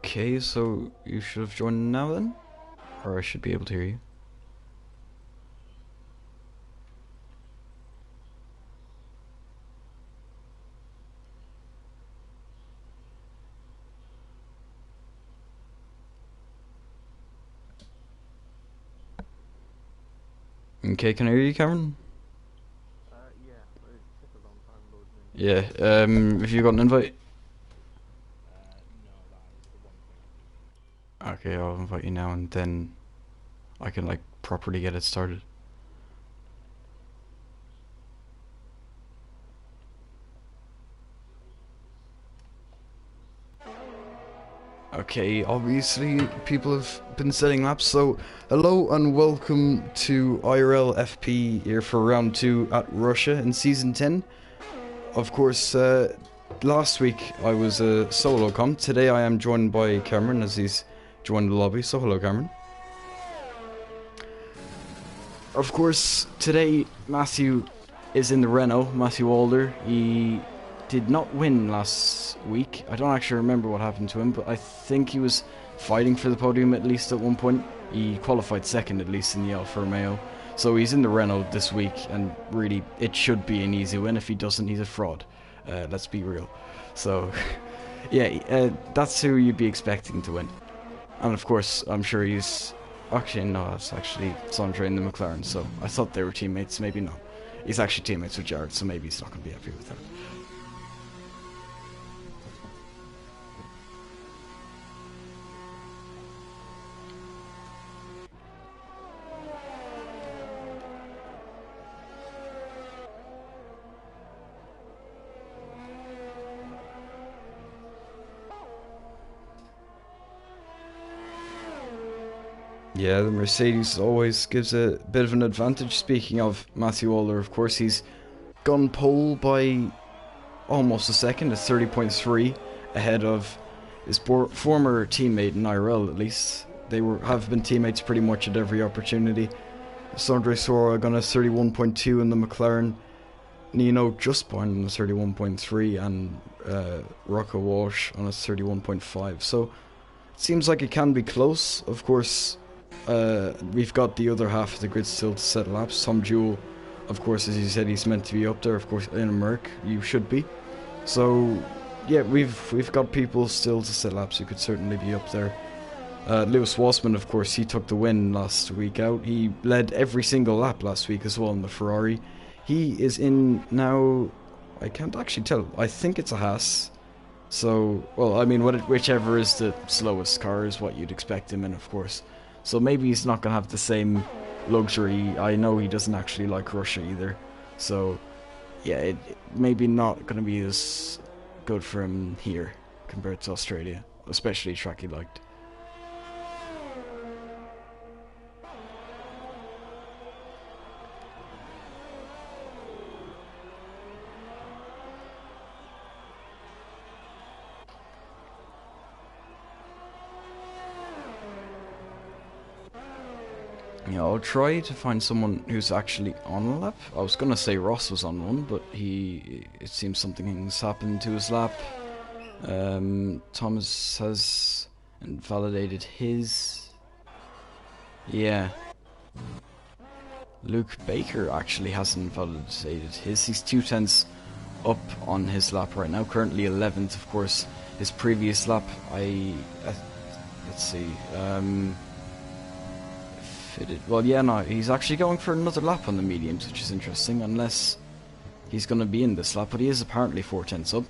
Okay, so you should have joined now then? Or I should be able to hear you. Okay, can I hear you, Cameron? Yeah, but it took a long time loading in. Yeah, have you got an invite? No, that is the one thing I do need. Okay, I'll invite you now and then I can like properly get it started. Okay, obviously people have been setting laps, so hello and welcome to IRL FP here for round 2 at Russia in season 10. Of course, last week I was a solo comp. Today I am joined by Cameron as he's joined the lobby, so hello Cameron. Of course, today Matthew is in the Renault, Matthew Alder. He did not win last week. I don't actually remember what happened to him, but I think he was fighting for the podium at least at one point. He qualified second at least in the Alfa Romeo. So he's in the Renault this week, and really it should be an easy win. If he doesn't, he's a fraud. Let's be real. So, yeah, that's who you'd be expecting to win. And of course, I'm sure he's... Actually, no, that's actually Sondre in the McLaren, so I thought they were teammates, maybe not. He's actually teammates with Jared, so maybe he's not going to be happy with that. Yeah, the Mercedes always gives a bit of an advantage. Speaking of Matthew Alder, of course, he's gone pole by almost a second at 30.3 ahead of his former teammate in IRL, at least. They have been teammates pretty much at every opportunity. Sondre Sora gone at 31.2 in the McLaren. Nino just behind on a 31.3 and Rocco Walsh on a 31.5. So it seems like it can be close. Of course, we've got the other half of the grid still to set laps. Tom Jewell, of course, as you said, he's meant to be up there. Of course, in a Merc, you should be. So, yeah, we've got people still to set laps who could certainly be up there. Lewis Wassman, of course, he took the win last week out. He led every single lap last week as well in the Ferrari. He is in now... I can't actually tell. I think it's a Haas. So, well, I mean, whichever is the slowest car is what you'd expect him in, of course. So maybe he's not going to have the same luxury. I know he doesn't actually like Russia either. So, yeah, it maybe not going to be as good for him here compared to Australia, especially a track he liked. Yeah, I'll try to find someone who's actually on a lap. I was gonna say Ross was on one, but it seems something's happened to his lap. Thomas has invalidated his. Yeah. Luke Baker actually has invalidated his. He's 2/10 up on his lap right now, currently 11th, of course. His previous lap, let's see, well, yeah, no, he's actually going for another lap on the mediums, which is interesting, unless he's going to be in this lap, but he is apparently 4/10 up,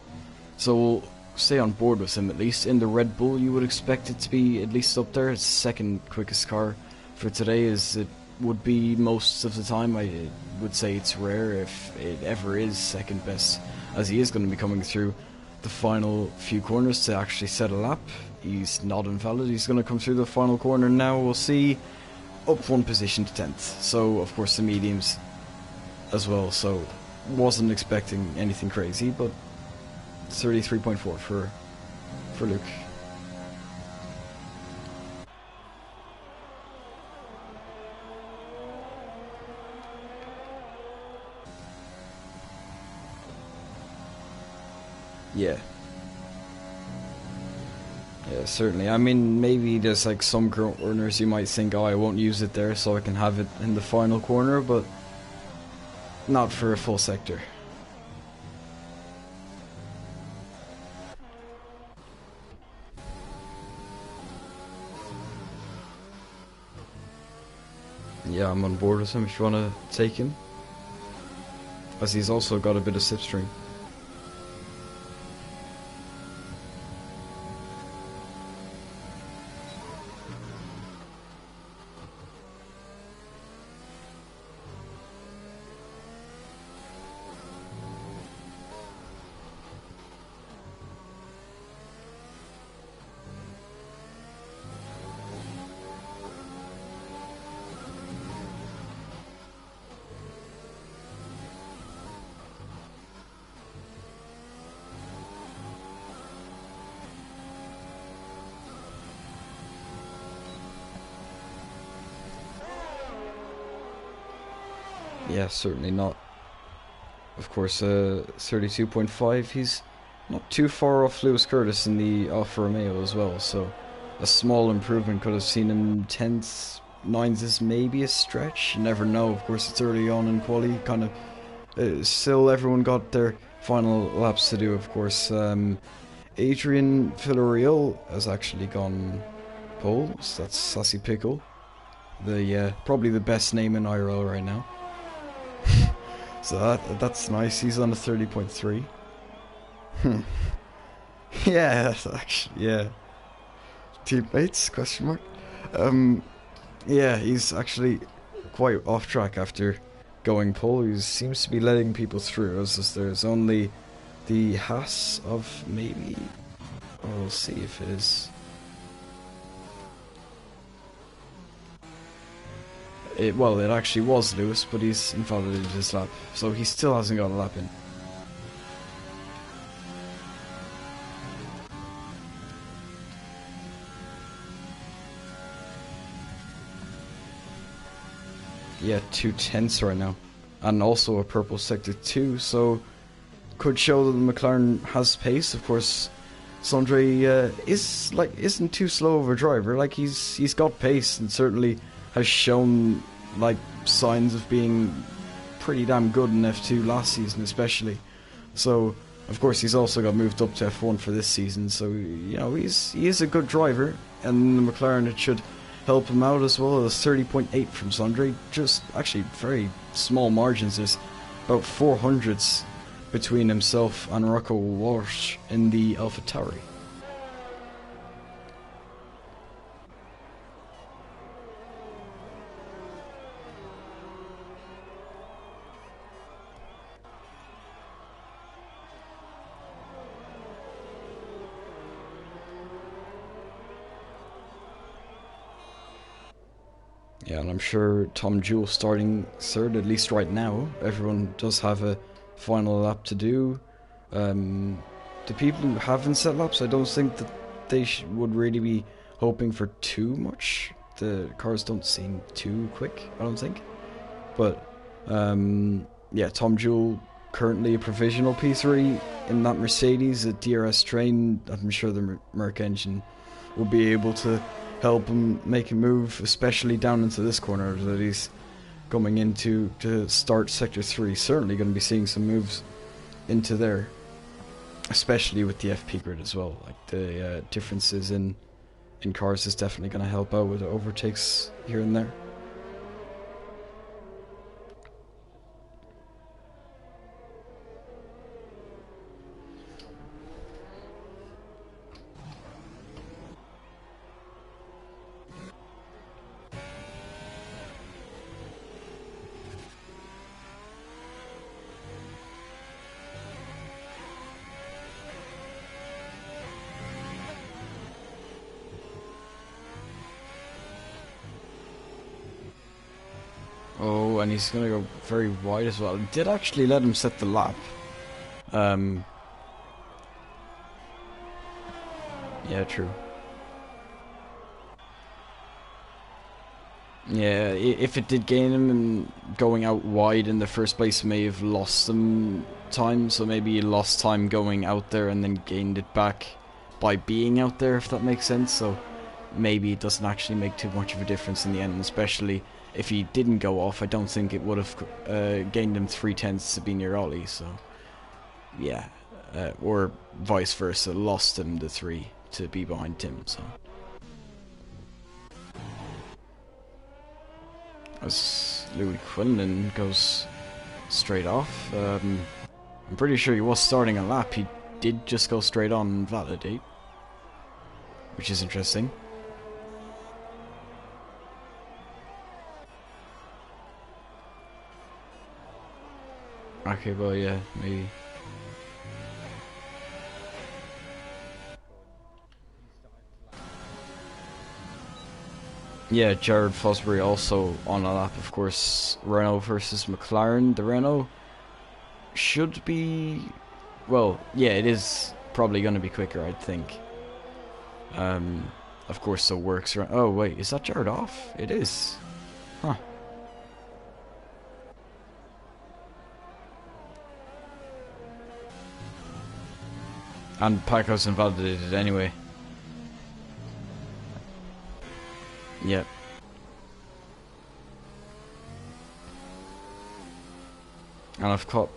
so we'll stay on board with him at least. In the Red Bull, you would expect it to be at least up there. It's the second quickest car for today, as it would be most of the time. I would say it's rare if it ever is second best, as he is going to be coming through the final few corners to actually set a lap. He's not invalid, he's going to come through the final corner now. We'll see. Up one position to 10th, so of course the mediums as well, so wasn't expecting anything crazy, but 33.4 for Luke. Yeah. Yeah, certainly. I mean, maybe there's like some corners you might think, oh, I won't use it there, so I can have it in the final corner, but not for a full sector. Yeah, I'm on board with him if you want to take him, as he's also got a bit of slipstream. Yeah, certainly not. Of course, 32.5, he's not too far off Lewis Curtis in the Alfa Romeo as well, so a small improvement could have seen him 10th, 9th is maybe a stretch, you never know. Of course, it's early on in quali, kind of, still everyone got their final laps to do, of course. Adrian Villarreal has actually gone pole, so that's Sassy Pickle, the probably the best name in IRL right now. So that's nice. He's on a 30.3. Yeah, that's actually, yeah. Teammates? Question mark. Yeah, he's actually quite off track after going pole. He seems to be letting people through. As there's only the Haas of maybe. Oh, we'll see if it is. Well, it actually was Lewis, but he's invalidated his lap, so he still hasn't got a lap in. Yeah, 2/10 right now, and also a purple sector 2, so could show that the McLaren has pace. Of course, Sondre isn't too slow of a driver. Like he's got pace and certainly has shown like signs of being pretty damn good in F2 last season, especially. So of course he's also got moved up to F1 for this season. So you know he is a good driver, and the McLaren, it should help him out as well. As 30.8 from Sondre, just actually very small margins. There's about 400s between himself and Rocco Walsh in the AlphaTauri. Yeah, and I'm sure Tom Jewell starting third, at least right now. Everyone does have a final lap to do. The people who haven't set laps, I don't think that they would really be hoping for too much. The cars don't seem too quick, I don't think. But, yeah, Tom Jewell currently a provisional P3 in that Mercedes, a DRS train. I'm sure the Merc engine will be able to help him make a move, especially down into this corner that he's coming into to start Sector 3. Certainly going to be seeing some moves into there, especially with the FP grid as well. Like the differences in cars is definitely going to help out with overtakes here and there. Oh, and he's going to go very wide as well. Did actually let him set the lap. Yeah, true. Yeah, if it did gain him, and going out wide in the first place may have lost him time, so maybe he lost time going out there and then gained it back by being out there, if that makes sense. So maybe it doesn't actually make too much of a difference in the end, especially if he didn't go off. I don't think it would have gained him 3/10 to be near Ollie, so yeah, or vice versa, lost him the 3 to be behind Tim. So as Louis Quinlan goes straight off, I'm pretty sure he was starting a lap. He did just go straight on and validate, which is interesting. Okay, well, yeah, maybe. Yeah, Jared Fosbury also on a lap, of course. Renault versus McLaren. The Renault should be, well, yeah, it is probably going to be quicker, I'd think. Of course, so works around. Oh wait, is that Jared off? It is. Huh. And Paco's invalidated anyway. Yep. And I've caught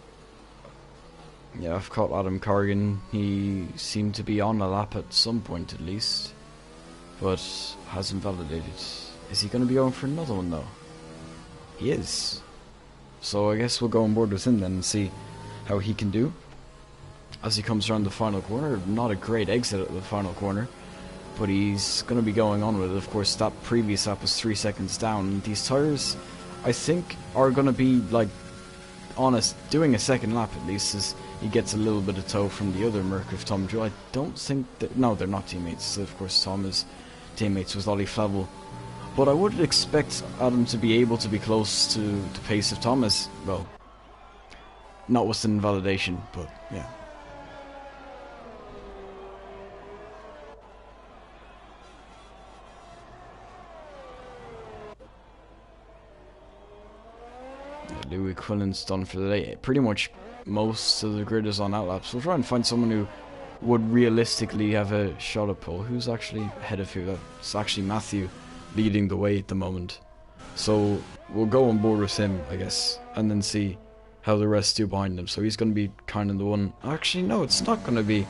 Adam Corrigan. He seemed to be on a lap at some point at least, but hasn't validated. Is he going to be going for another one though? He is. So I guess we'll go on board with him then and see how he can do as he comes around the final corner. Not a great exit at the final corner, but he's going to be going on with it. Of course, that previous lap was 3 seconds down. These tires, I think, are going to be like honest, doing a second lap at least, as he gets a little bit of tow from the other Merc of Tom Joe. I don't think that, no, they're not teammates. Of course, Tom is teammates with Ollie Flavel, but I would expect Adam to be able to be close to the pace of Thomas. Well, not with an invalidation, but yeah. Louis Quillen's done for the day. Pretty much most of the grid is on outlaps. We'll try and find someone who would realistically have a shot at pole. Who's actually ahead of who? It's actually Matthew leading the way at the moment. So we'll go on board with him, I guess, and then see how the rest do behind him. So he's going to be kind of the one. Actually, no, it's not going to be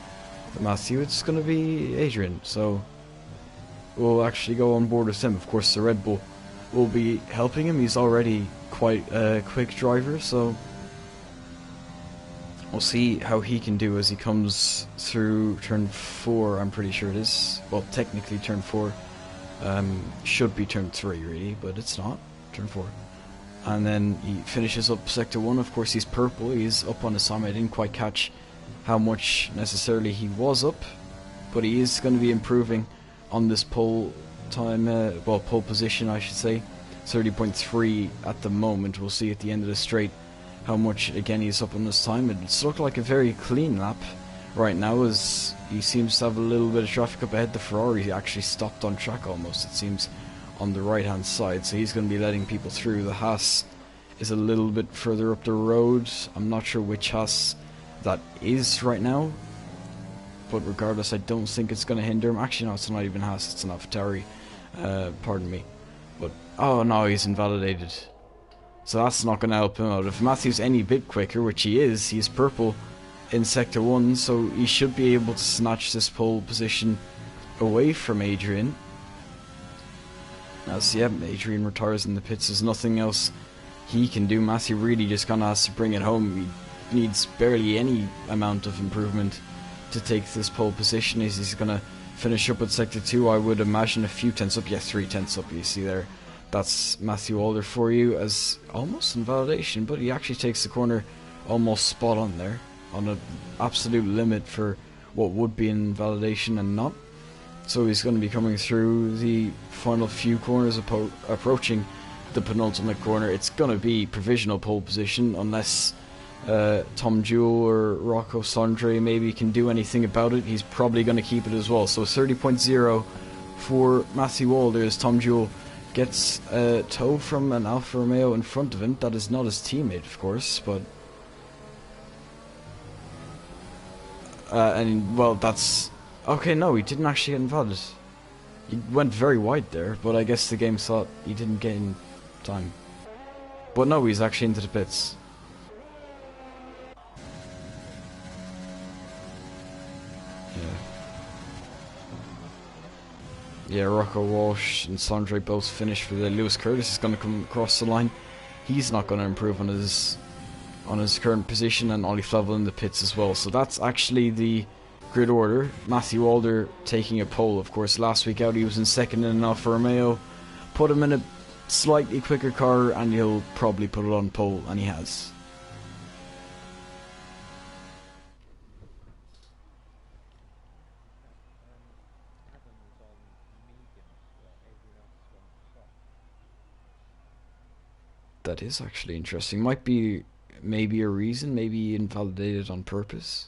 Matthew. It's going to be Adrian. So we'll actually go on board with him. Of course, the Red Bull will be helping him. He's already quite a quick driver, so we'll see how he can do as he comes through turn 4. I'm pretty sure it is. Well, technically turn 4. Should be turn 3 really, but it's not. Turn 4. And then he finishes up sector 1. Of course, he's purple. He's up on the summit. I didn't quite catch how much necessarily he was up, but he is going to be improving on this pole time, pole position I should say. 30.3 at the moment. We'll see at the end of the straight how much again he's up on this time. It's looked like a very clean lap right now, as he seems to have a little bit of traffic up ahead. The Ferrari actually stopped on track almost, it seems, on the right hand side, so he's going to be letting people through. The Haas is a little bit further up the road. I'm not sure which Haas that is right now, but regardless, I don't think it's going to hinder him. Actually, no, it's not even Haas, it's an AlphaTauri. Pardon me. But, oh no, he's invalidated. So that's not going to help him out. If Matthew's any bit quicker, which he is, he's purple in sector 1, so he should be able to snatch this pole position away from Adrian. As, yeah, Adrian retires in the pits. There's nothing else he can do. Matthew really just kind of has to bring it home. He needs barely any amount of improvement to take this pole position. He's going to finish up at sector 2, I would imagine a few tenths up. Yeah, 3 tenths up, you see there. That's Matthew Alder for you, as almost invalidation, but he actually takes the corner almost spot on there, on an absolute limit for what would be invalidation and not. So he's going to be coming through the final few corners, approaching the penultimate corner. It's going to be provisional pole position unless Tom Jewell or Rocco Sondre maybe can do anything about it. He's probably going to keep it as well. So 30.0 for Matthew Alder as Tom Jewell gets a tow from an Alfa Romeo in front of him. That is not his teammate, of course, but and well, that's Okay, no, he didn't actually get invalid. He went very wide there, but I guess the game thought he didn't get in time. But no, he's actually into the pits. Yeah, Rocco Walsh and Sondre both finished for the Lewis Curtis is going to come across the line. He's not going to improve on his current position, and Ollie Flavel in the pits as well. So that's actually the grid order. Matthew Alder taking a pole. Of course, last week out he was in second in an Alfa Romeo. Put him in a slightly quicker car and he'll probably put it on pole, and he has. That is actually interesting. Might be maybe a reason. Maybe he invalidated on purpose.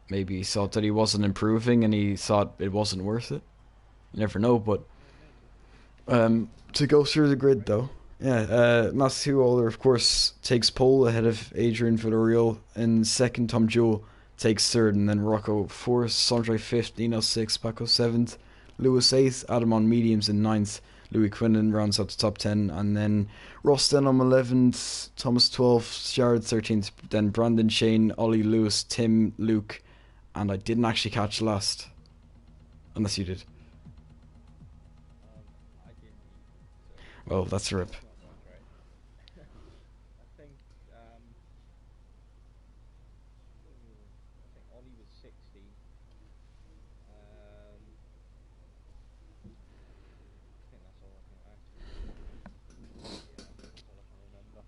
Maybe he thought that he wasn't improving and he thought it wasn't worth it. You never know, but to go through the grid though. Yeah, Matthew Aller, of course, takes pole ahead of Adrian Villarreal. In second, Tom Jewell takes third, and then Rocco fourth, Sondre fifth, Nino sixth, Paco seventh, Lewis eighth, Adam on mediums in ninth, Louis Quinlan rounds out the top 10, and then Ross Denham 11th, Thomas 12th, Jared 13th, then Brandon Shane, Ollie Lewis, Tim, Luke, and I didn't actually catch the last. Unless you did. I didn't. Well, that's a rip. I think Ollie was 60. I think that's all I can actually. Yeah, that's all I can remember.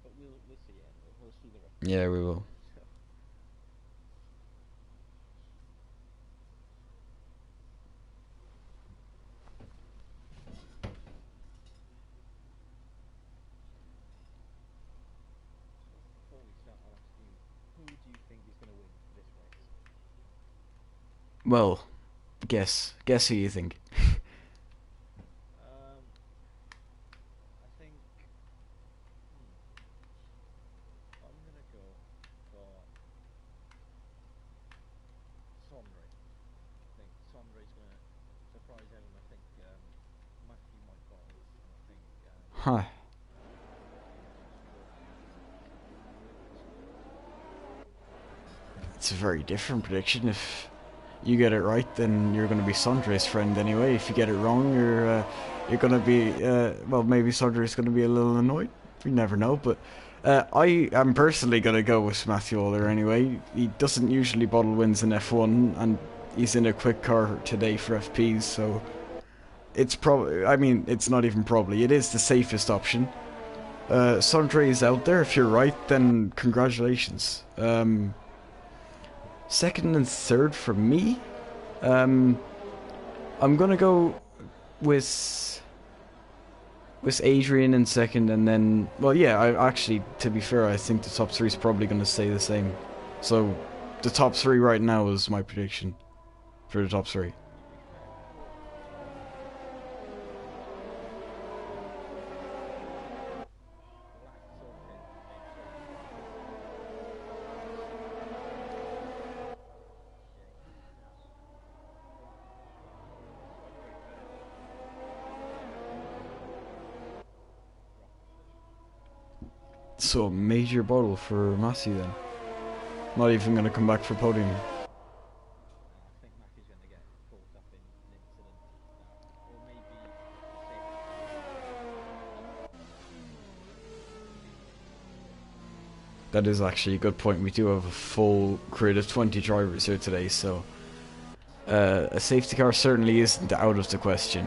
But we'll see it. We'll see the rest. Yeah, we will. Before we start, I'll ask you, who do you think is going to win this race? Well, guess who you think. I think I'm going to go for Sondre. I think Sondre's going to surprise everyone. I think Matthew might bottle, and I think Huh. It's a very different prediction. If you get it right, then you're going to be Sondre's friend anyway. If you get it wrong, you're going to be well, maybe Sondre's going to be a little annoyed. We never know, but I am personally going to go with Matthew Aller anyway. He doesn't usually bottle wins in F1, and he's in a quick car today for FPs, so it's probably, I mean, it's not even probably, it is the safest option. Sondre is out there. If you're right, then congratulations. Second and third for me. I'm gonna go with Adrian in second, and then, well, yeah, I actually, to be fair, I think the top three is probably gonna stay the same. So the top three right now is my prediction for the top three. So major bottle for Massey then. Not even gonna come back for podium. I think Matthew's going to get caught up in an incident now, or maybe That is actually a good point. We do have a full grid of 20 drivers here today, so a safety car certainly isn't out of the question.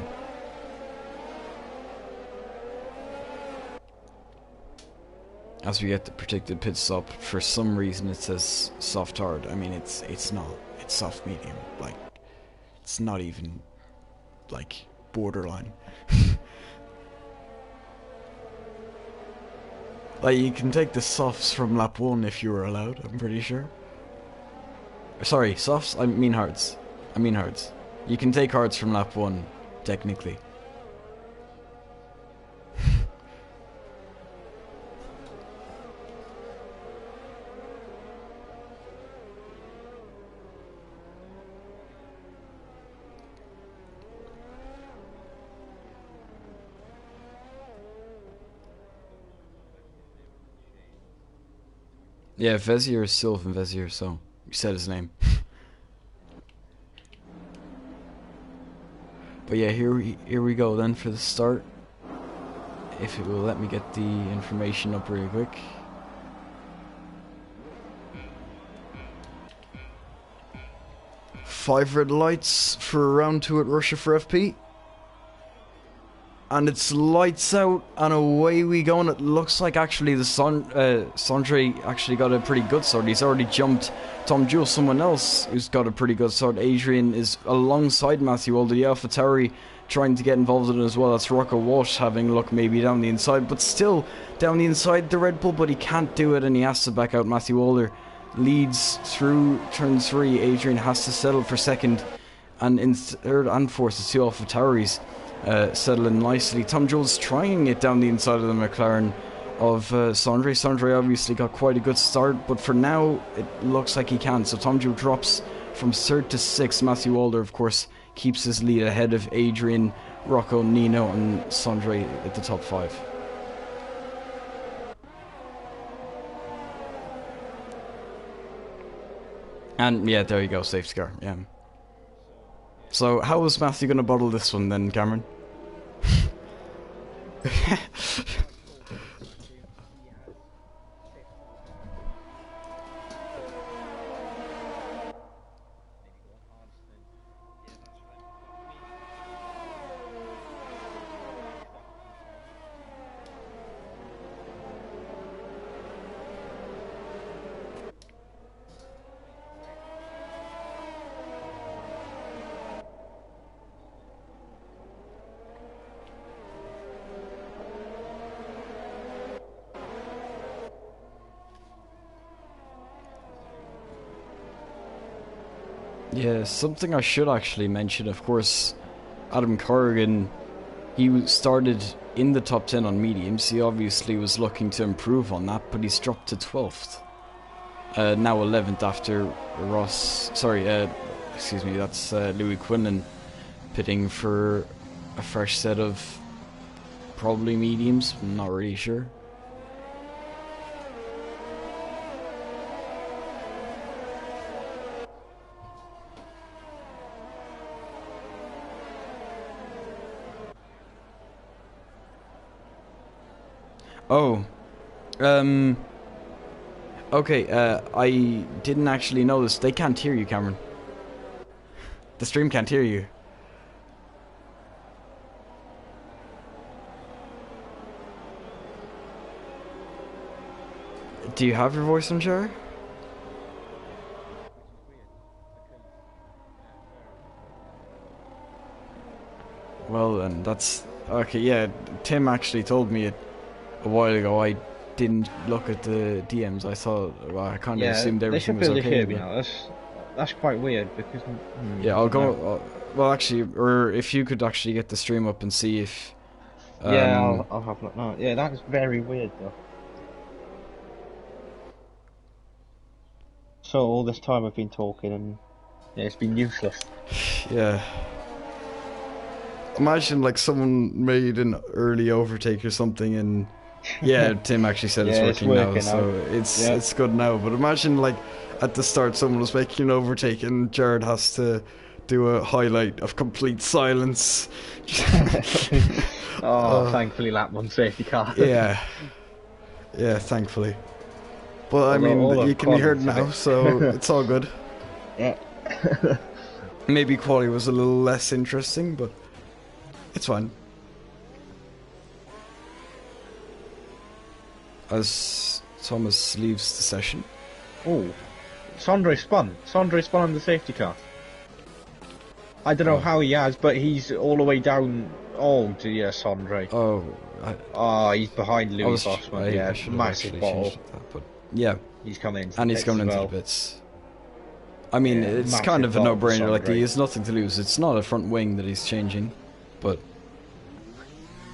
As we get the predicted pit stop, for some reason it says soft hard. I mean, it's not. It's soft medium. Like, it's not even like borderline. Like, you can take the softs from lap 1 if you were allowed, I'm pretty sure. Sorry, softs? I mean hards. You can take hards from lap 1, technically. Yeah, Vezier is Sylvan Vezier, so you said his name. But yeah, here we go then for the start. If it will let me get the information up really quick. Five red lights for round 2 at Russia for FP. And it's lights out and away we go, and it looks like actually the Sondre actually got a pretty good start. He's already jumped Tom Jewell. Someone else who's got a pretty good start, Adrian, is alongside Matthew Alder. The AlphaTauri trying to get involved in it as well. That's Rocco Walsh having a look maybe down the inside, but still down the inside the Red Bull, but he can't do it and he has to back out. Matthew Alder leads through turn 3. Adrian has to settle for second, and in third and fourth the two AlphaTauris settling nicely. Tom Jewell's trying it down the inside of the McLaren of Sondre. Sondre obviously got quite a good start, but for now it looks like he can. So Tom Jewell drops from third to sixth. Matthew Alder, of course, keeps his lead ahead of Adrian, Rocco, Nino and Sondre at the top 5. And yeah, there you go, safety car, yeah. So how is Matthew going to bottle this one then, Cameron? Yeah, something I should actually mention, of course, Adam Corrigan, he started in the top 10 on mediums. He obviously was looking to improve on that, but he's dropped to 12th. Now 11th after Ross, excuse me, that's Louis Quinlan pitting for a fresh set of probably mediums, I'm not really sure. Oh, okay, I didn't actually notice. They can't hear you, Cameron. The stream can't hear you. Do you have your voice on, Jar? Well then, that's... Okay, yeah, Tim actually told me it a while ago. I didn't look at the DMs. I thought, well, I kind of assumed everything was okay. They should be able to hear me now. That's quite weird because... yeah, I'll go... well, actually, or if you could actually get the stream up and see if... yeah, I'll have a look now. Yeah, that's very weird though. So all this time I've been talking and yeah, it's been useless. Yeah. Imagine like someone made an early overtake or something, and yeah, Tim actually said it's working now, so it's good now. But imagine like at the start someone was making an overtake and Jared has to do a highlight of complete silence. Thankfully lap 1 safety car. Yeah, thankfully. But I mean, you can be heard now, so it's all good. Yeah. Maybe quality was a little less interesting, but it's fine. As Thomas leaves the session. Oh, Sondre spun. Sondre spun on the safety car. I don't know how he has, but he's all the way down. Oh dear, Sondre. Oh, he's behind Louis Bossman. Yeah, massive bottle. That, but yeah, he's coming into and he's coming into the bits. I mean, it's kind of a no-brainer. Like, he has nothing to lose. It's not a front wing that he's changing, but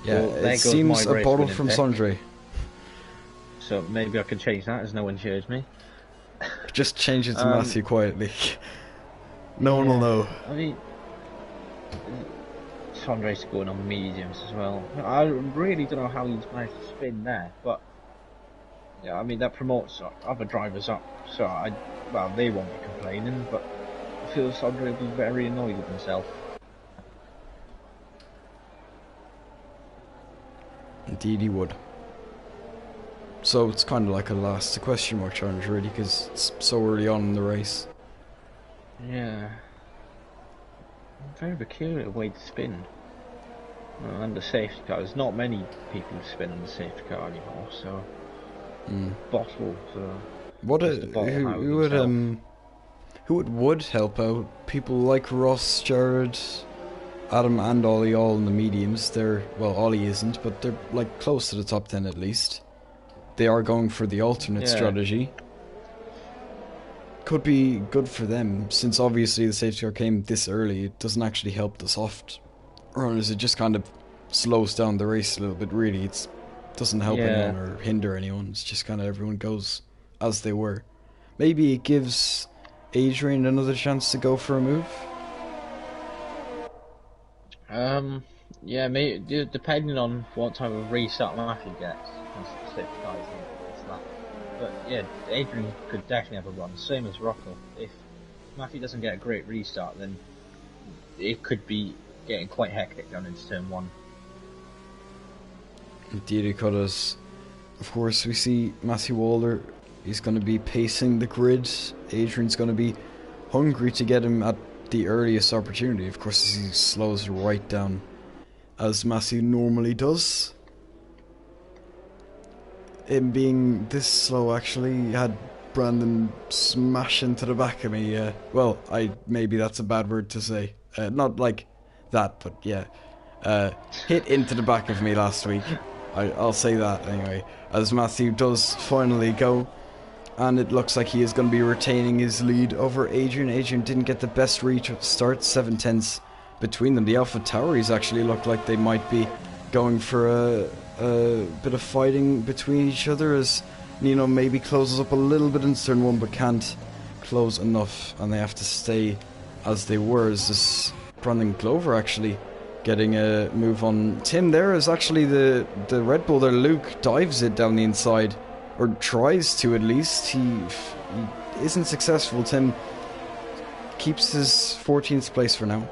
yeah, well, it seems a bottle from Sondre. So maybe I can change that as no one hears me. Just change it to Matthew quietly. No one will know. I mean, Sondre's going on mediums as well. I really don't know how he's managed to spin there, but Yeah, I mean that promotes other drivers up, so well, they won't be complaining, but I feel Sandro will be very annoyed with himself. Indeed he would. So it's kind of like a question mark challenge really, because it's so early on in the race. Yeah. Very peculiar way to spin. And the safety car, there's not many people who spin on the safety car anymore, so... Bottle, so... Who would help out? People like Ross, Jared, Adam and Ollie all in the mediums. Well, Ollie isn't, but they're like close to the top 10 at least. They are going for the alternate strategy. Could be good for them, since obviously the safety car came this early. It doesn't actually help the soft runners. It just kind of slows down the race a little bit, really. It doesn't help anyone or hinder anyone. It's just kind of everyone goes as they were. Maybe it gives Adrian another chance to go for a move. Yeah, maybe depending on what type of restart Matthew gets. But yeah, Adrian could definitely have a run, same as Rocco. If Matthew doesn't get a great restart, then it could be getting quite hectic down into turn 1. Indeed it could. Of course, we see Matthew Waller. He's going to be pacing the grid. Adrian's going to be hungry to get him at the earliest opportunity. Of course, he slows right down, as Matthew normally does. Him being this slow actually had Brandon smash into the back of me. Well, maybe that's a bad word to say. Not like that, but yeah. Hit into the back of me last week. I'll say that anyway. As Matthew does finally go. And it looks like he is going to be retaining his lead over Adrian. Adrian didn't get the best reach at the start. 7/10 between them. The Alpha Tauris actually look like they might be going for a bit of fighting between each other, as Nino maybe closes up a little bit in turn 1 but can't close enough, and they have to stay as they were. As this Brandon Glover actually getting a move on Tim there, is actually the Red Bull there. Luke dives it down the inside, or tries to at least. He isn't successful. Tim keeps his 14th place for now.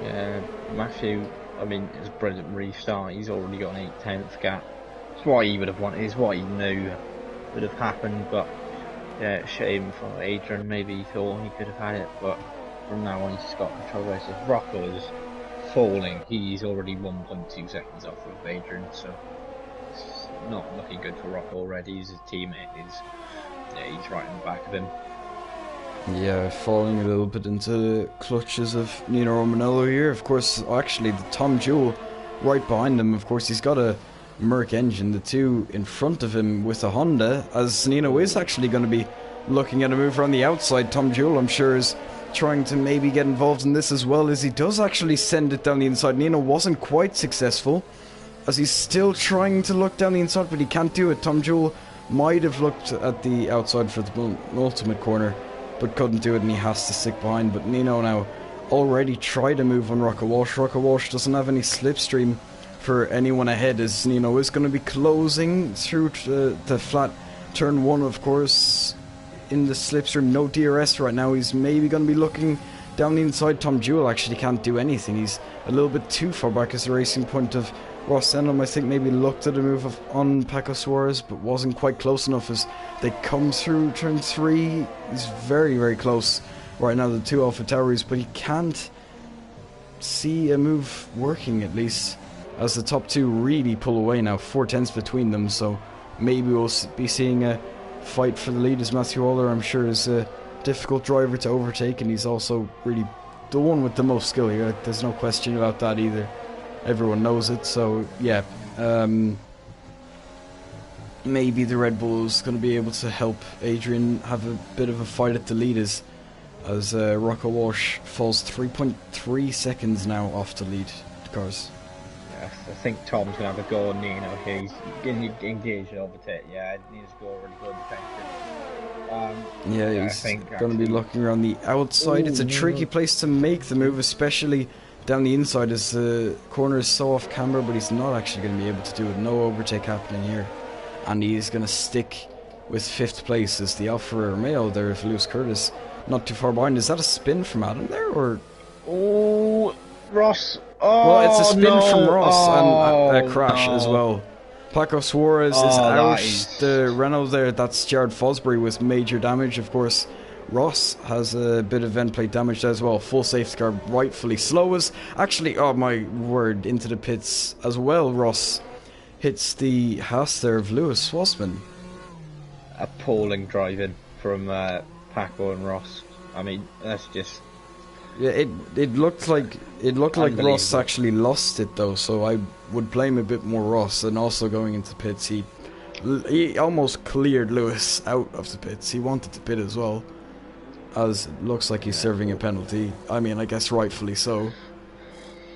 Yeah, Matthew, I mean, it's a brilliant restart. He's already got an 8/10 gap. It's what he would have wanted, it's what he knew would have happened, but yeah, shame for Adrian. Maybe he thought he could have had it, but from now on he's got control race. If Rocco is falling, he's already 1.2 seconds off of Adrian, so it's not looking good for Rocco already. His teammate he's right in the back of him. Yeah, falling a little bit into the clutches of Nino Romanello here. Of course, actually, the Tom Jewell right behind him. Of course, he's got a Merc engine. The two in front of him with a Honda, as Nino is actually going to be looking at a move on the outside. Tom Jewell, I'm sure, is trying to maybe get involved in this as well, as he does actually send it down the inside. Nino wasn't quite successful, as he's still trying to look down the inside, but he can't do it. Tom Jewell might have looked at the outside for the ultimate corner, but couldn't do it, and he has to stick behind. But Nino now already tried a move on Rocco Walsh. Rocco Walsh doesn't have any slipstream for anyone ahead, as Nino is going to be closing through the flat turn 1, of course, in the slipstream. No DRS right now. He's maybe going to be looking down the inside. Tom Jewell actually can't do anything. He's a little bit too far back as the racing point of Ross Denham. I think maybe looked at a move on Paco Suarez, but wasn't quite close enough as they come through turn 3. He's very, very close right now, the two Alpha Tauris, but he can't see a move working, at least, as the top two really pull away now. 4/10 between them, so maybe we'll be seeing a fight for the lead, as Matthew Waller, I'm sure, is a difficult driver to overtake, and he's also really the one with the most skill here. There's no question about that either. Everyone knows it, so yeah. Maybe the Red Bull's going to be able to help Adrian have a bit of a fight at the lead, as Rocco Walsh falls 3.3 seconds now off the lead cars. Yeah, I think Tom's going to have a go on Nino here. He's getting engaged and overtake. Yeah, Nino's go already good defensive. He's going to be looking around the outside. It's a tricky place to make the move, especially down the inside. His corner is so off camber, but he's not actually going to be able to do it. No overtake happening here. And he's going to stick with 5th place as the Alfa Romeo there of Lewis Curtis. Not too far behind. Is that a spin from Adam there, or...? Oh, Ross. Oh, well, it's a spin from Ross and a crash no. as well. Paco Suarez is out. The Renault there, that's Jared Fosbury with major damage. Of course, Ross has a bit of end plate damage as well. Full safety car, rightfully slow as... Actually, oh my word, into the pits as well. Ross hits the Haas there of Lewis Swosman. Appalling driving from Paco and Ross. I mean, that's just... Yeah, it looked like Ross actually lost it though, so I would blame a bit more Ross. And also going into pits, he almost cleared Lewis out of the pits. He wanted to pit as well, as it looks like he's serving a penalty. I mean, I guess rightfully so.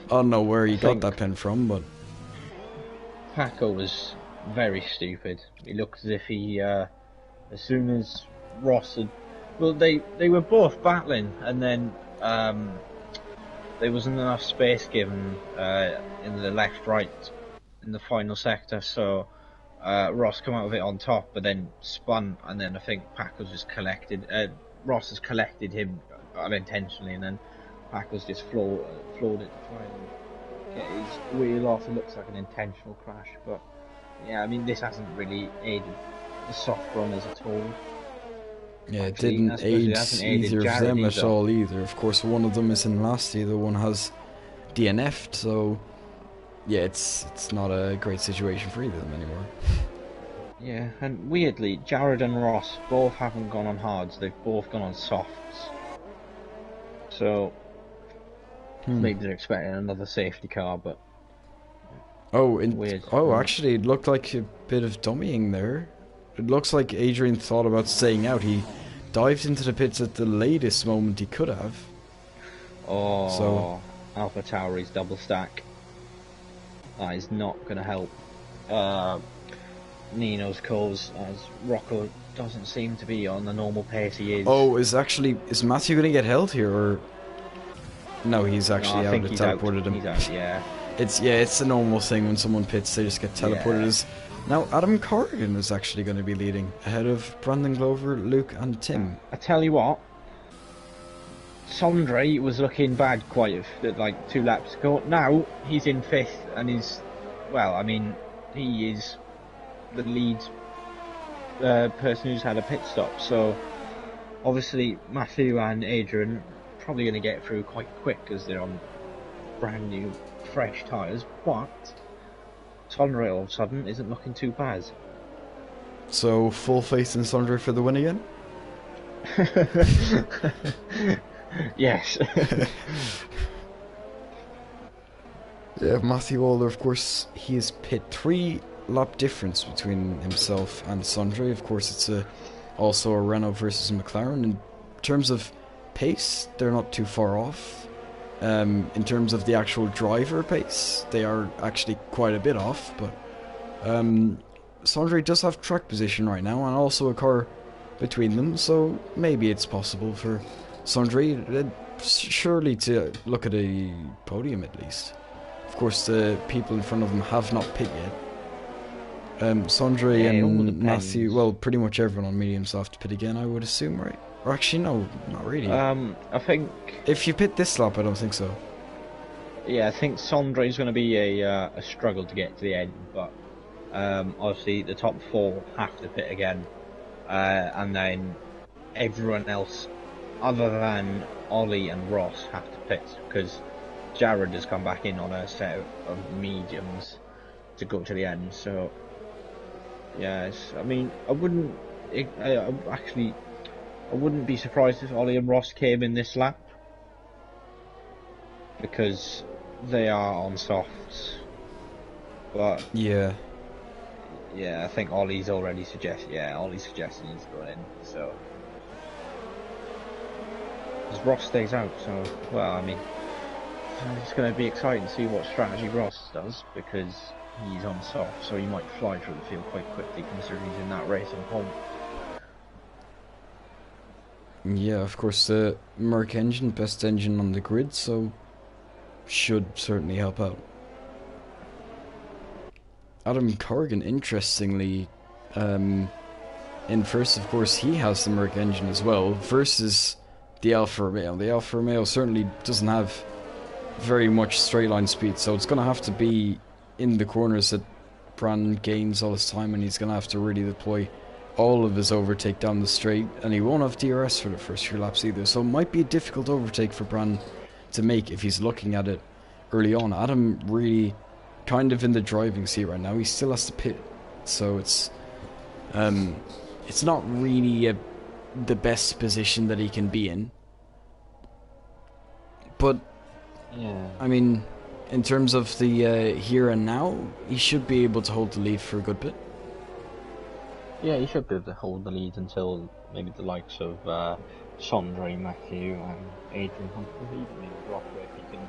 I don't know where he got that pen from, but Paco was very stupid. He looked as if he, as soon as Ross had, well, they were both battling, and then there wasn't enough space given in the left-right in the final sector, so Ross came out of it on top, but then spun, and then I think Paco's just collected. Ross has collected him unintentionally, and then Paco's just floored it to try and get his wheel off. It looks like an intentional crash, but yeah, I mean, this hasn't really aided the soft runners at all. yeah, Actually, it didn't aid either of them at all either. Of course, one of them is in last, the other one has DNF'd, so yeah, it's not a great situation for either of them anymore. Yeah, and weirdly, Jared and Ross both haven't gone on hards, they've both gone on softs. So, maybe they're expecting another safety car, but... weird. Actually, it looked like a bit of dummying there. It looks like Adrian thought about staying out. He dived into the pits at the latest moment he could have. Oh, so Alpha Tauri's double stack. That is not going to help Nino's cause, as Rocco doesn't seem to be on the normal pace he is. Oh, is Matthew going to get held here, or no? He's actually out. It teleported him. He's out, yeah. It's a normal thing when someone pits; they just get teleported. Yeah. Now Adam Corrigan is actually going to be leading ahead of Brandon Glover, Luke, and Tim. I tell you what, Sondre was looking bad like 2 laps ago. Now he's in 5th, and he is the lead person who's had a pit stop. So obviously Matthew and Adrian are probably going to get through quite quick because they're on brand new, fresh tyres. But Sondre all of a sudden isn't looking too bad. So full faith in Sondre for the win again? Yes. Yeah, Matthew Waller, of course, he is pit 3 lap difference between himself and Sondre. Of course, it's also a Renault versus McLaren. In terms of pace, they're not too far off. In terms of the actual driver pace, they are actually quite a bit off, but Sondre does have track position right now, and also a car between them, so maybe it's possible for Sondre surely to look at a podium at least. Of course, the people in front of them have not pit yet. Sondre and Matthew, well, pretty much everyone on mediums have to pit again, I would assume, right? Or actually, no, not really. I think if you pit this lap, I don't think so. Yeah, I think Sondre is going to be a struggle to get to the end, but obviously the top 4 have to pit again, and then everyone else, other than Ollie and Ross, have to pit because Jared has come back in on a set of mediums to go to the end. So, yes, I mean, I wouldn't be surprised if Ollie and Ross came in this lap, because they are on softs. But yeah, I think Ollie's already suggesting he's going in. So, as Ross stays out, so I mean, it's going to be exciting to see what strategy Ross does, because he's on soft, so he might fly through the field quite quickly considering he's in that racing point. Yeah, of course, the Merc engine, best engine on the grid, so should certainly help out. Adam Corrigan, interestingly, in first, of course, he has the Merc engine as well, versus the Alfa Romeo. The Alfa Romeo certainly doesn't have very much straight line speed, so it's going to have to be in the corners that Brand gains all his time, and he's going to have to really deploy all of his overtake down the straight, and he won't have DRS for the first few laps either, so it might be a difficult overtake for Brand to make if he's looking at it early on. Adam really kind of in the driving seat right now. He still has to pit, so it's not really the best position that he can be in. But Yeah. I mean, in terms of the here and now, he should be able to hold the lead for a good bit. Yeah, he should be able to hold the lead until maybe the likes of Sondre, Matthew, and Adrian Hunt, even maybe Rocco, if he can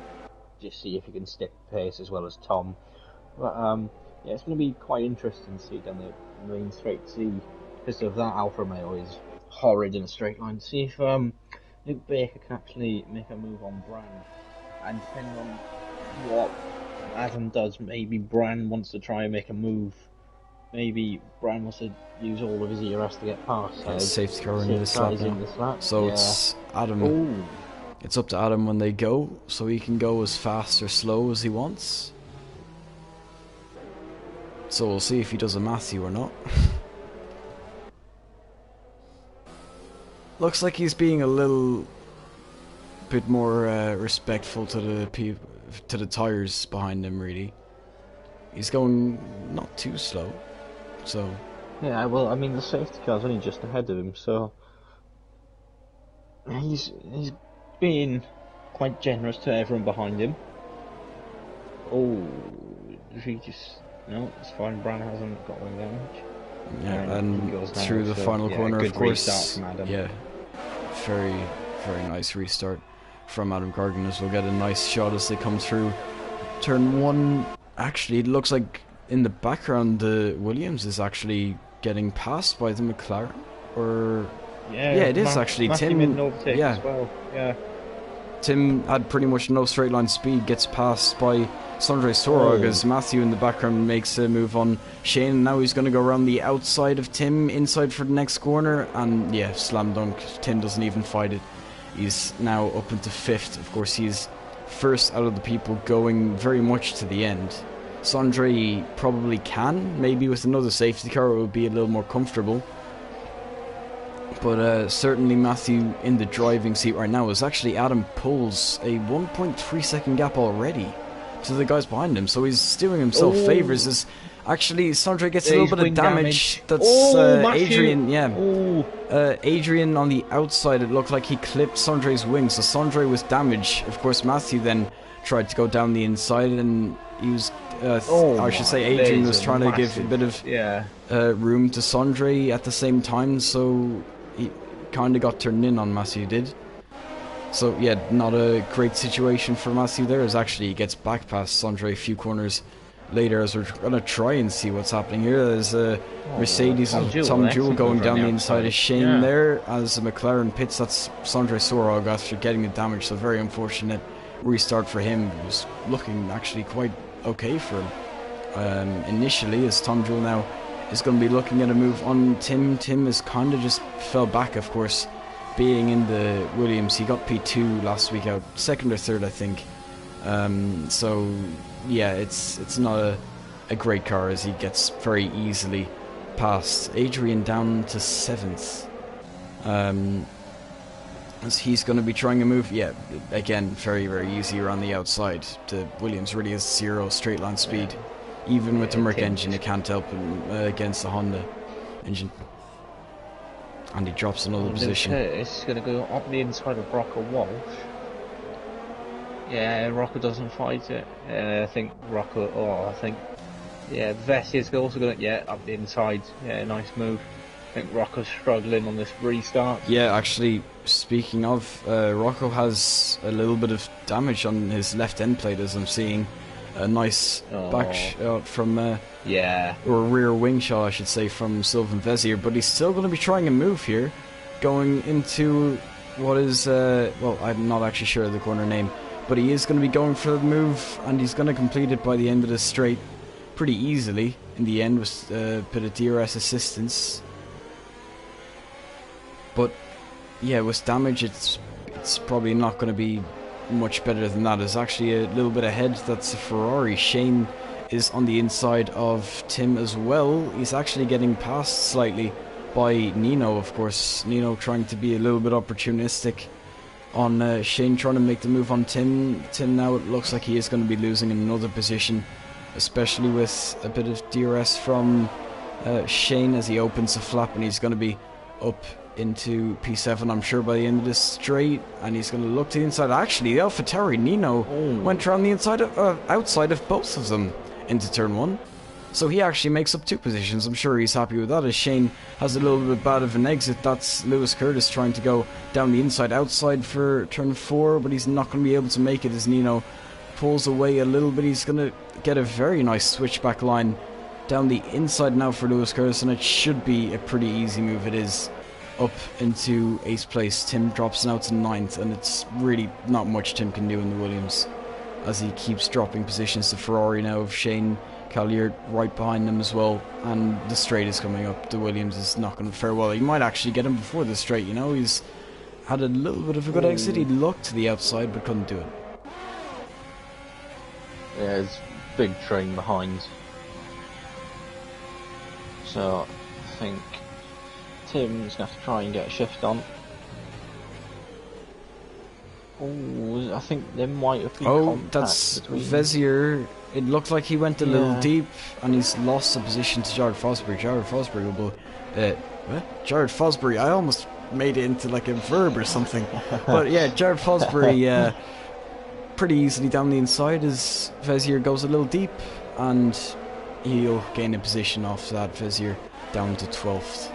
just see if he can stick pace as well as Tom. But yeah, it's going to be quite interesting to see down the main straight. See, because of that, Alfa Romeo is horrid in a straight line. See if Luke Baker can actually make a move on Brand, and depending on what Adam does, maybe Brand wants to try and make a move. Maybe Brand wants to use all of his ERS to get past. So Safety car in this lap now. So it's Adam. Ooh. It's up to Adam when they go, so he can go as fast or slow as he wants. So we'll see if he does a Matthew or not. Looks like he's being a little bit more respectful to the tires behind him. Really, he's going not too slow. So Yeah, well, I mean, the safety car's only just ahead of him, so he's being quite generous to everyone behind him. Oh, did he just... No, it's fine, Brand hasn't got wing damage. yeah, and through the final corner, of course. Yeah, very, very nice restart from Adam Corrigan, as we'll get a nice shot as they come through turn one. Actually, it looks like in the background the Williams is actually getting passed by the McLaren, or yeah, it is actually Tim. Yeah. As well. Yeah. Tim had pretty much no straight line speed, gets passed by Sondre Sorog as Matthew in the background makes a move on Shane, and now he's going to go around the outside of Tim, inside for the next corner, and yeah, slam dunk. Tim doesn't even fight it. He's now up into fifth. Of course, he's first out of the people going very much to the end. Sondre probably can, maybe with another safety car it would be a little more comfortable. But certainly Matthew in the driving seat right now, as actually Adam pulls a 1.3 second gap already to the guys behind him, so he's doing himself favours as actually Sondre gets a little bit of damage. That's Adrian, Adrian on the outside, it looked like he clipped Sondre's wing, so Sondre with damage. Of course Matthew then tried to go down the inside, and he was I should say Adrian was trying to give a bit of room to Sondre at the same time, so he kind of got turned in on Matthew did. So yeah, not a great situation for Matthew there, as actually he gets back past Sondre a few corners later, as we're going to try and see what's happening here. There's a Mercedes and Tom Jewell going down the inside of Shane there, as a McLaren pits. That's Sondre Sorog after getting the damage, so very unfortunate restart for him. It was looking actually quite okay for him initially, as Tom Jewell now is going to be looking at a move on Tim. Tim has kind of just fell back, of course, being in the Williams. He got P2 last week out, second or third I think. So yeah, it's not a great car, as he gets very easily past Adrian down to 7th. As he's going to be trying a move, yeah, again, very, very easy around the outside. The Williams really has 0 straight line speed. Even with the Merc engine, it can't help him against the Honda engine. And he drops another position. It's going to go up the inside of Rocco Walsh. Yeah, Rocco doesn't fight it. I think Rocco, yeah, Vessia's also going to, up the inside. Yeah, nice move. I think Rocco's struggling on this restart. Yeah, actually, speaking of, Rocco has a little bit of damage on his left end plate, as I'm seeing. A nice back shot from, or rear wing shot, I should say, from Sylvain Vezier, but he's still going to be trying a move here, going into what is, well, I'm not actually sure of the corner name, but he is going to be going for the move, and he's going to complete it by the end of the straight pretty easily in the end with a bit of DRS assistance. But yeah, with damage it's probably not going to be much better than that. It's actually a little bit ahead. That's a Ferrari. Shane is on the inside of Tim as well. He's actually getting passed slightly by Nino, of course. Nino trying to be a little bit opportunistic on Shane, trying to make the move on Tim. Tim now, it looks like he is going to be losing another position, especially with a bit of DRS from Shane as he opens the flap, and he's going to be up into P7, I'm sure, by the end of this straight, and he's going to look to the inside. Actually, the AlphaTauri Nino went around the inside of, outside of both of them into turn 1. So he actually makes up 2 positions. I'm sure he's happy with that, as Shane has a little bit bad of an exit. That's Lewis Curtis trying to go down the inside outside for turn 4, but he's not going to be able to make it as Nino pulls away a little bit. He's going to get a very nice switchback line down the inside now for Lewis Curtis, and it should be a pretty easy move. It is up into 8th place. Tim drops now to 9th, and it's really not much Tim can do in the Williams as he keeps dropping positions to Ferrari now of Shane Collier right behind him as well, and the straight is coming up. The Williams is not going to fare well. He might actually get him before the straight, you know. He's had a little bit of a good exit. He looked to the outside but couldn't do it. Yeah, there's a big train behind. So I think Tim's going to have to try and get a shift on. Oh, I think there might have been contact that's between Vezier. It looked like he went a little deep, and he's lost the position to Jared Fosbury. Jared Fosbury will what? Jared Fosbury. I almost made it into like a verb or something. But yeah, Jared Fosbury pretty easily down the inside as Vezier goes a little deep, and he'll gain a position off that. Vezier down to 12th.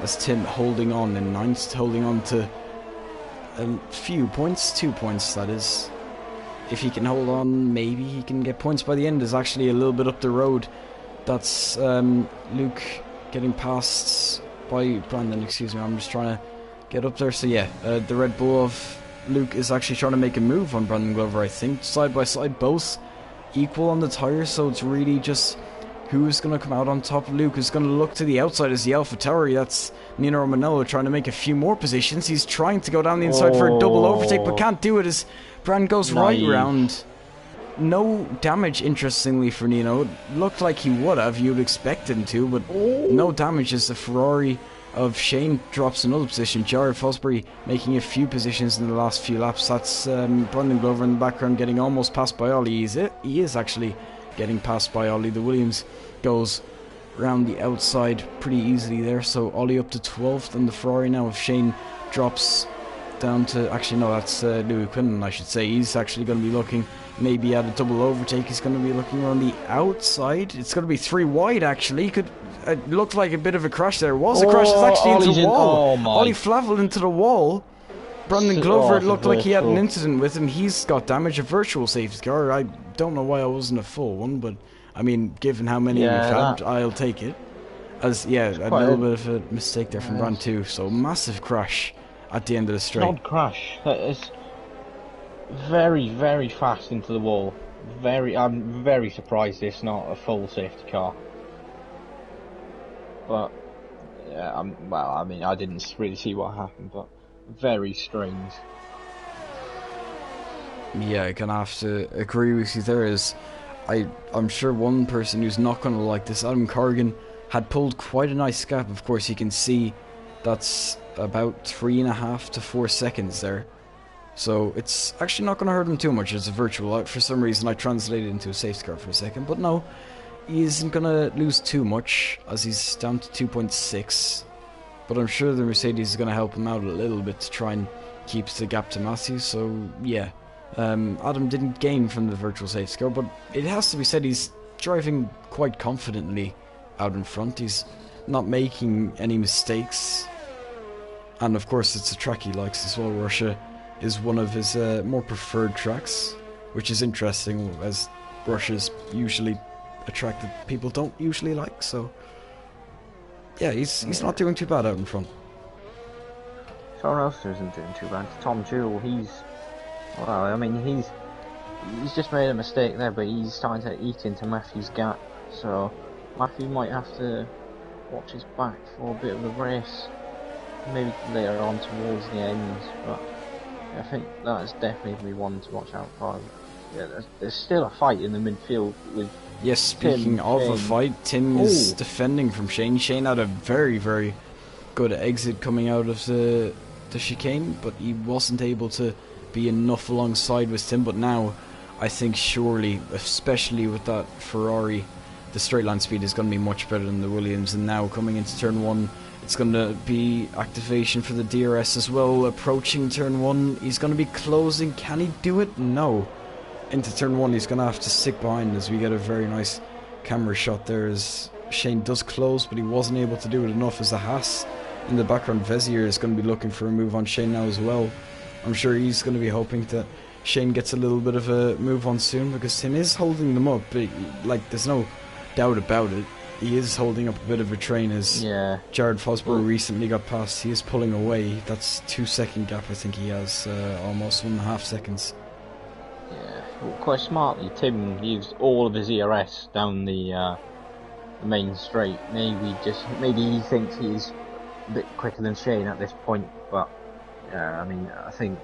As Tim holding on in 9th, holding on to a few points, 2 points that is. If he can hold on, maybe he can get points by the end. Is actually a little bit up the road. That's Luke getting passed by Brandon, excuse me. I'm just trying to get up there. So yeah, the Red Bull of Luke is actually trying to make a move on Brandon Glover, I think. Side by side, both equal on the tyres, so it's really just who's going to come out on top. Luke is going to look to the outside as the AlphaTauri. That's Nino Romanello trying to make a few more positions. He's trying to go down the inside for a double overtake, but can't do it as Brand goes right round. No damage, interestingly, for Nino. It looked like he would have. You'd expect him to, but no damage as the Ferrari of Shane drops another position. Jared Fosbury making a few positions in the last few laps. That's Brandon Glover in the background getting almost past by Ollie. He is actually getting passed by Ollie. The Williams goes around the outside pretty easily there. So Ollie up to 12th, and the Ferrari now of Shane drops down to, actually no, that's Louis Quinlan, I should say. He's actually going to be looking maybe at a double overtake. He's going to be looking around the outside. It's going to be 3 wide actually. It looked like a bit of a crash there. It was a crash. It's actually into the wall. Ollie Flavel into the wall. Brandon Glover, it looked like he had an incident with him. He's got damage, a virtual safety car. I don't know why I wasn't a full one, but I mean, given how many we've had, I'll take it. As a little bit of a mistake there from Brand 2. So massive crash at the end of the straight. Odd crash. It's very, very fast into the wall. I'm very surprised it's not a full safety car. But yeah, well, I mean, I didn't really see what happened, but very strange. Yeah, I'm gonna have to agree with you there. I'm sure one person who's not gonna like this, Adam Corrigan, had pulled quite a nice gap. Of course, you can see that's about 3.5 to 4 seconds there. So it's actually not going to hurt him too much. It's a virtual. For some reason, I translated it into a safety car for a second. But no, he isn't going to lose too much as he's down to 2.6. But I'm sure the Mercedes is going to help him out a little bit to try and keep the gap to Matthew. So yeah, Adam didn't gain from the virtual safety car. But it has to be said, he's driving quite confidently out in front. He's not making any mistakes. And of course, it's a track he likes as well. Russia is one of his more preferred tracks, which is interesting, as Russia's usually a track that people don't usually like. So yeah, he's not doing too bad out in front. Someone else isn't doing too bad. Tom Jewell, he's Well, I mean, he's just made a mistake there, but he's starting to eat into Matthew's gap. So Matthew might have to watch his back for a bit of the race, maybe later on towards the end. But I think that is definitely one to watch out for. Yeah, there's still a fight in the midfield with. Yes, speaking Tim, of Shane. a fight, Tim is defending from Shane. Shane had a very, very good exit coming out of the chicane, but he wasn't able to be enough alongside with Tim. But now, I think surely, especially with that Ferrari, the straight line speed is going to be much better than the Williams. And now coming into turn 1, it's going to be activation for the DRS as well. Approaching turn 1, he's going to be closing. Can he do it? No. Into turn 1, he's going to have to stick behind as we get a very nice camera shot there as Shane does close, but he wasn't able to do it enough as the Haas in the background. Vezier is going to be looking for a move on Shane now as well. I'm sure he's going to be hoping that Shane gets a little bit of a move on soon, because Tim is holding them up. But, like, there's no doubt about it. He is holding up a bit of a train as Jared Fosborough recently got past. He is pulling away. That's 2-second gap I think he has, almost 1.5 seconds. Yeah, well, quite smartly, Tim used all of his ERS down the main straight. Maybe he thinks he's a bit quicker than Shane at this point, but I mean, I think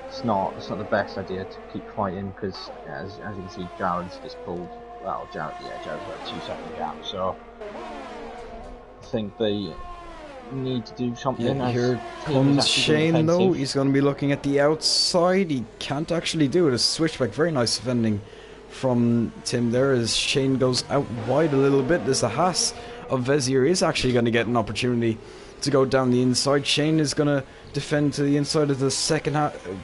it's not the best idea to keep fighting, because as you can see, Jared's just pulled. Well, Jared's got a 2-second gap, so I think they need to do something. Yeah, here comes Shane though. He's going to be looking at the outside. He can't actually do it. A switchback, very nice defending from Tim there as Shane goes out wide a little bit. There's a Haas of Vezier is actually going to get an opportunity to go down the inside. Shane is going to defend to the inside of the second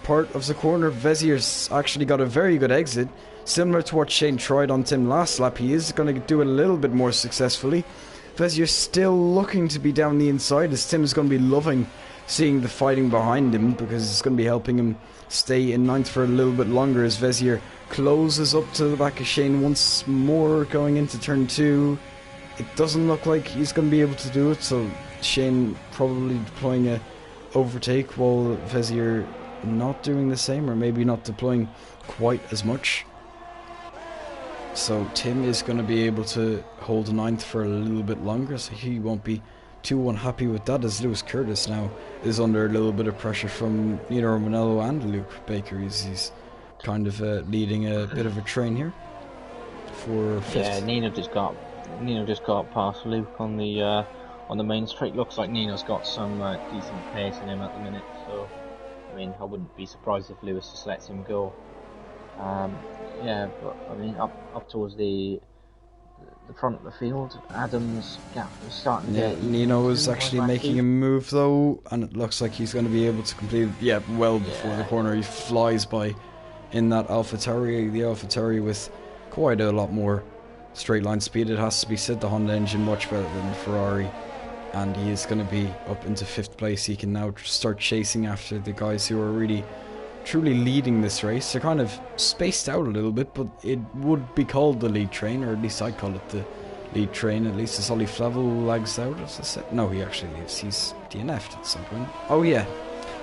part of the corner. Vezier's actually got a very good exit, similar to what Shane tried on Tim last lap. He is going to do it a little bit more successfully. Vezier's still looking to be down the inside, as Tim is going to be loving seeing the fighting behind him, because it's going to be helping him stay in 9th for a little bit longer as Vezier closes up to the back of Shane once more going into turn 2. It doesn't look like he's going to be able to do it, so Shane probably deploying a overtake while Vezier not doing the same, or maybe not deploying quite as much. So Tim is going to be able to hold 9th for a little bit longer, so he won't be too unhappy with that, as Lewis Curtis now is under a little bit of pressure from Nino Romanello and Luke Baker. He's kind of leading a bit of a train here for 5th. Yeah, Nino just got past Luke on the main straight. Looks like Nino's got some decent pace in him at the minute, so I mean, I wouldn't be surprised if Lewis just lets him go. Yeah, but I mean, up towards the front of the field, Adams' gap is starting to get... Nino is actually making a move though, and it looks like he's going to be able to complete it, well before the corner. He flies by in that AlphaTauri, the AlphaTauri with quite a lot more straight line speed. It has to be said, the Honda engine much better than the Ferrari, and he is going to be up into 5th place. He can now start chasing after the guys who are really truly leading this race. They're kind of spaced out a little bit, but it would be called the lead train, or at least I'd call it the lead train. At least as Ollie Flavel lags out, as I said. No, he actually leaves. He's DNF'd at some point. Oh yeah,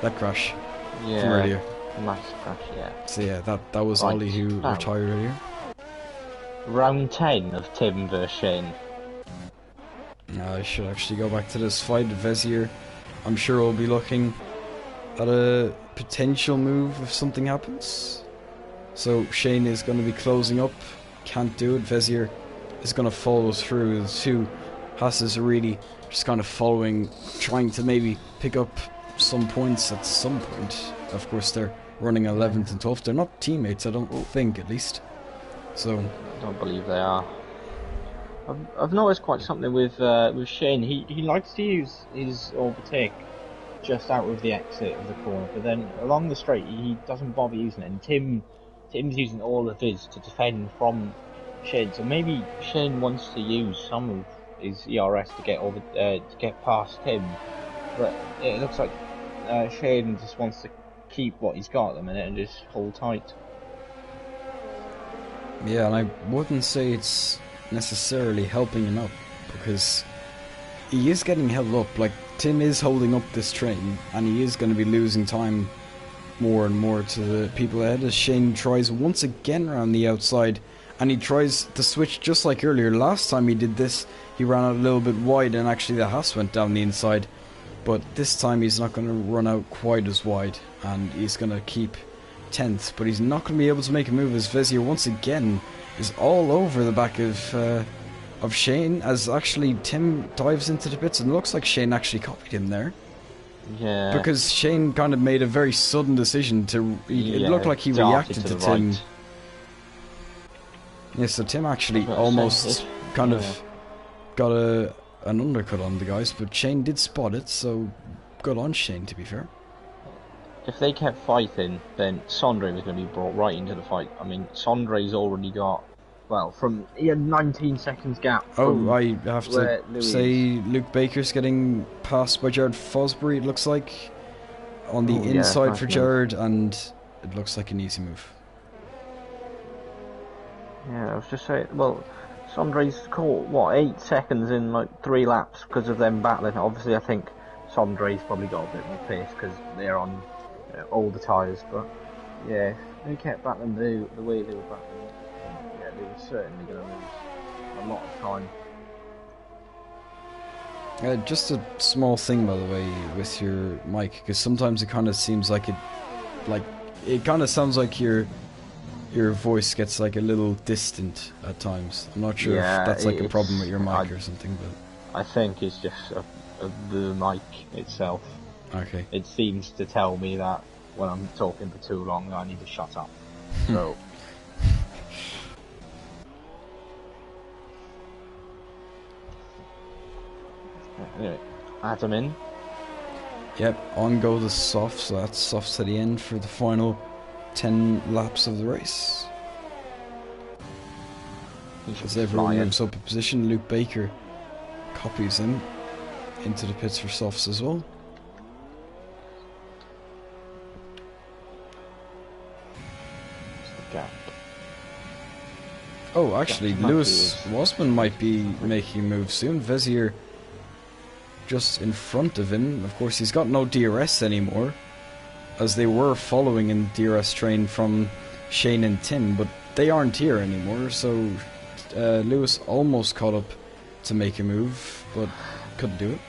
that crash from earlier. Massive crash, yeah. So yeah, that was Ollie who retired earlier. Round 10 of Tim vs Shane. I should actually go back to this fight. Vezier, I'm sure will be looking at a potential move if something happens. So Shane is going to be closing up, can't do it. Vezier is going to follow through. The two Hasses are really just kind of following, trying to maybe pick up some points at some point. Of course, they're running 11th and 12th. They're not teammates, I don't think, at least. So I don't believe they are. I've noticed quite something with Shane. He likes to use his overtake just out of the exit of the corner, but then along the straight he doesn't bother using it. And Tim's using all of his to defend from Shane. So maybe Shane wants to use some of his ERS to get past Tim, but it looks like Shane just wants to keep what he's got at the minute and just hold tight. Yeah, and I wouldn't say it's necessarily helping him up, because he is getting held up. Like, Tim is holding up this train, and he is going to be losing time more and more to the people ahead as Shane tries once again around the outside, and he tries to switch just like earlier. Last time he did this, he ran out a little bit wide and actually the Haas went down the inside, but this time he's not going to run out quite as wide and he's going to keep 10th, but he's not going to be able to make a move as Vezier once again is all over the back of Shane, as actually Tim dives into the pits and it looks like Shane actually copied him there. Yeah. Because Shane kind of made a very sudden decision to... It looked like he reacted to Tim. Right. Yeah, so Tim actually almost kind of got an undercut on the guys, but Shane did spot it, so good on Shane, to be fair. If they kept fighting, then Sondre was going to be brought right into the fight. I mean, Sondre's already got... Well, he had 19 seconds gap. Oh, I have to say Luke Baker's getting passed by Jared Fosbury, it looks like. On the inside for Jared, and it looks like an easy move. Yeah, I was just saying, well, Sondre's caught, what, 8 seconds in like 3 laps because of them battling. Obviously, I think Sondre's probably got a bit more pace because they're on older tyres, but yeah, they kept battling the way they were battling. They were certainly going to lose a lot of time. Just a small thing, by the way, with your mic, because sometimes it kind of seems like it kind of sounds like your voice gets like a little distant at times. I'm not sure if that's like a problem with your mic or something, but I think it's just the mic itself. Okay. It seems to tell me that when I'm talking for too long, I need to shut up. So. Anyway, Adam in. Yep, on go the softs, so that's softs at the end for the final 10 laps of the race. As everyone moves up a position, Luke Baker copies him into the pits for softs as well. Oh, actually, Lewis Wasman might be making a move soon. Vezier just in front of him. Of course, he's got no DRS anymore, as they were following in DRS train from Shane and Tim, but they aren't here anymore, so Lewis almost caught up to make a move, but couldn't do it.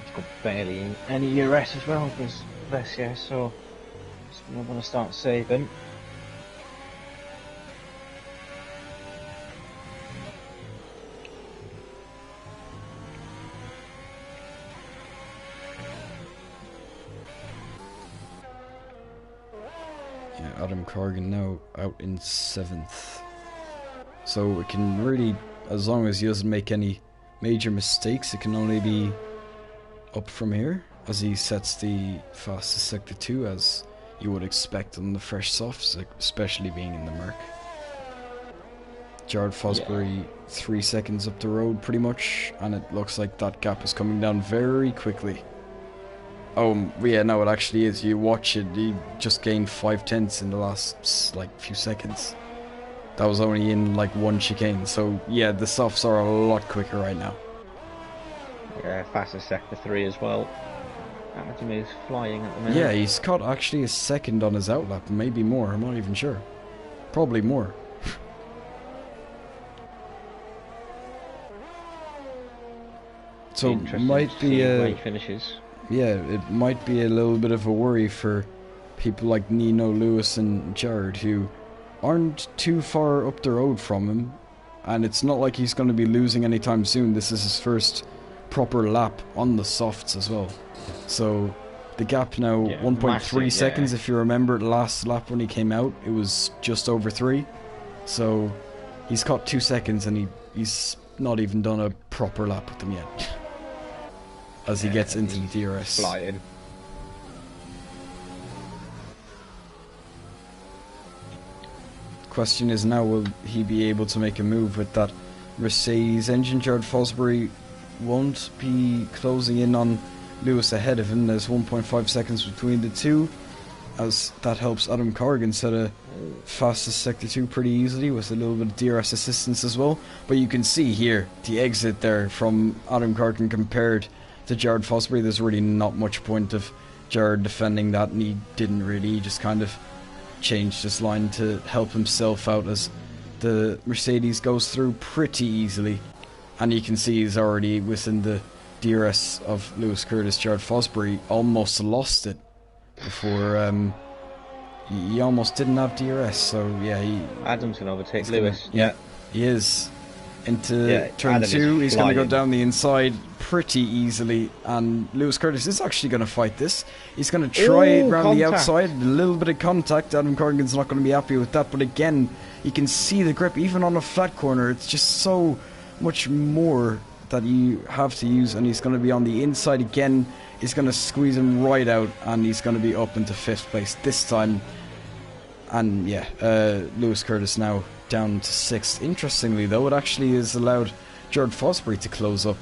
He's got barely any DRS as well, because Vezier, so we're going to start saving. Adam Corrigan now out in 7th. So it can really, as long as he doesn't make any major mistakes, it can only be up from here as he sets the fastest sector 2, as you would expect on the fresh softs, especially being in the Merc. Jared Fosbury 3 seconds up the road pretty much, and it looks like that gap is coming down very quickly. Oh, yeah, no, it actually is. You watch it, he just gained 5/10 in the last, like, few seconds. That was only in, like, 1 chicane. So, yeah, the softs are a lot quicker right now. Yeah, fastest sector 3 as well. Adam is flying at the minute. Yeah, he's caught actually a second on his outlap, maybe more, I'm not even sure. Probably more. So, it might be where he finishes. Yeah, it might be a little bit of a worry for people like Nino, Lewis and Jared, who aren't too far up the road from him, and it's not like he's going to be losing anytime soon. This is his first proper lap on the softs as well. So the gap now 1.3 seconds. If you remember the last lap when he came out, it was just over 3. So he's caught 2 seconds and he's not even done a proper lap with them yet. As he gets into the DRS. Flying. Question is now, will he be able to make a move with that Mercedes engine? Jared Fosbury won't be closing in on Lewis ahead of him. There's 1.5 seconds between the two, as that helps Adam Corrigan set a fastest sector 2 pretty easily with a little bit of DRS assistance as well. But you can see here the exit there from Adam Corrigan compared to Jared Fosbury. There's really not much point of Jared defending that, and he didn't really. He just kind of changed his line to help himself out as the Mercedes goes through pretty easily. And you can see he's already within the DRS of Lewis Curtis. Jared Fosbury almost lost it before he almost didn't have DRS. So yeah, Adam's going to overtake Lewis. Yeah, he is. Into turn Adam 2, he's going to go flying. down the inside pretty easily, and Lewis Curtis is actually going to fight this. He's going to try it around the outside, a little bit of contact. Adam Corrigan's not going to be happy with that, but again, you can see the grip, even on a flat corner. It's just so much more that you have to use, and he's going to be on the inside again. He's going to squeeze him right out, and he's going to be up into 5th place this time. And yeah, Lewis Curtis now down to 6th. Interestingly though, it actually has allowed Jared Fosbury to close up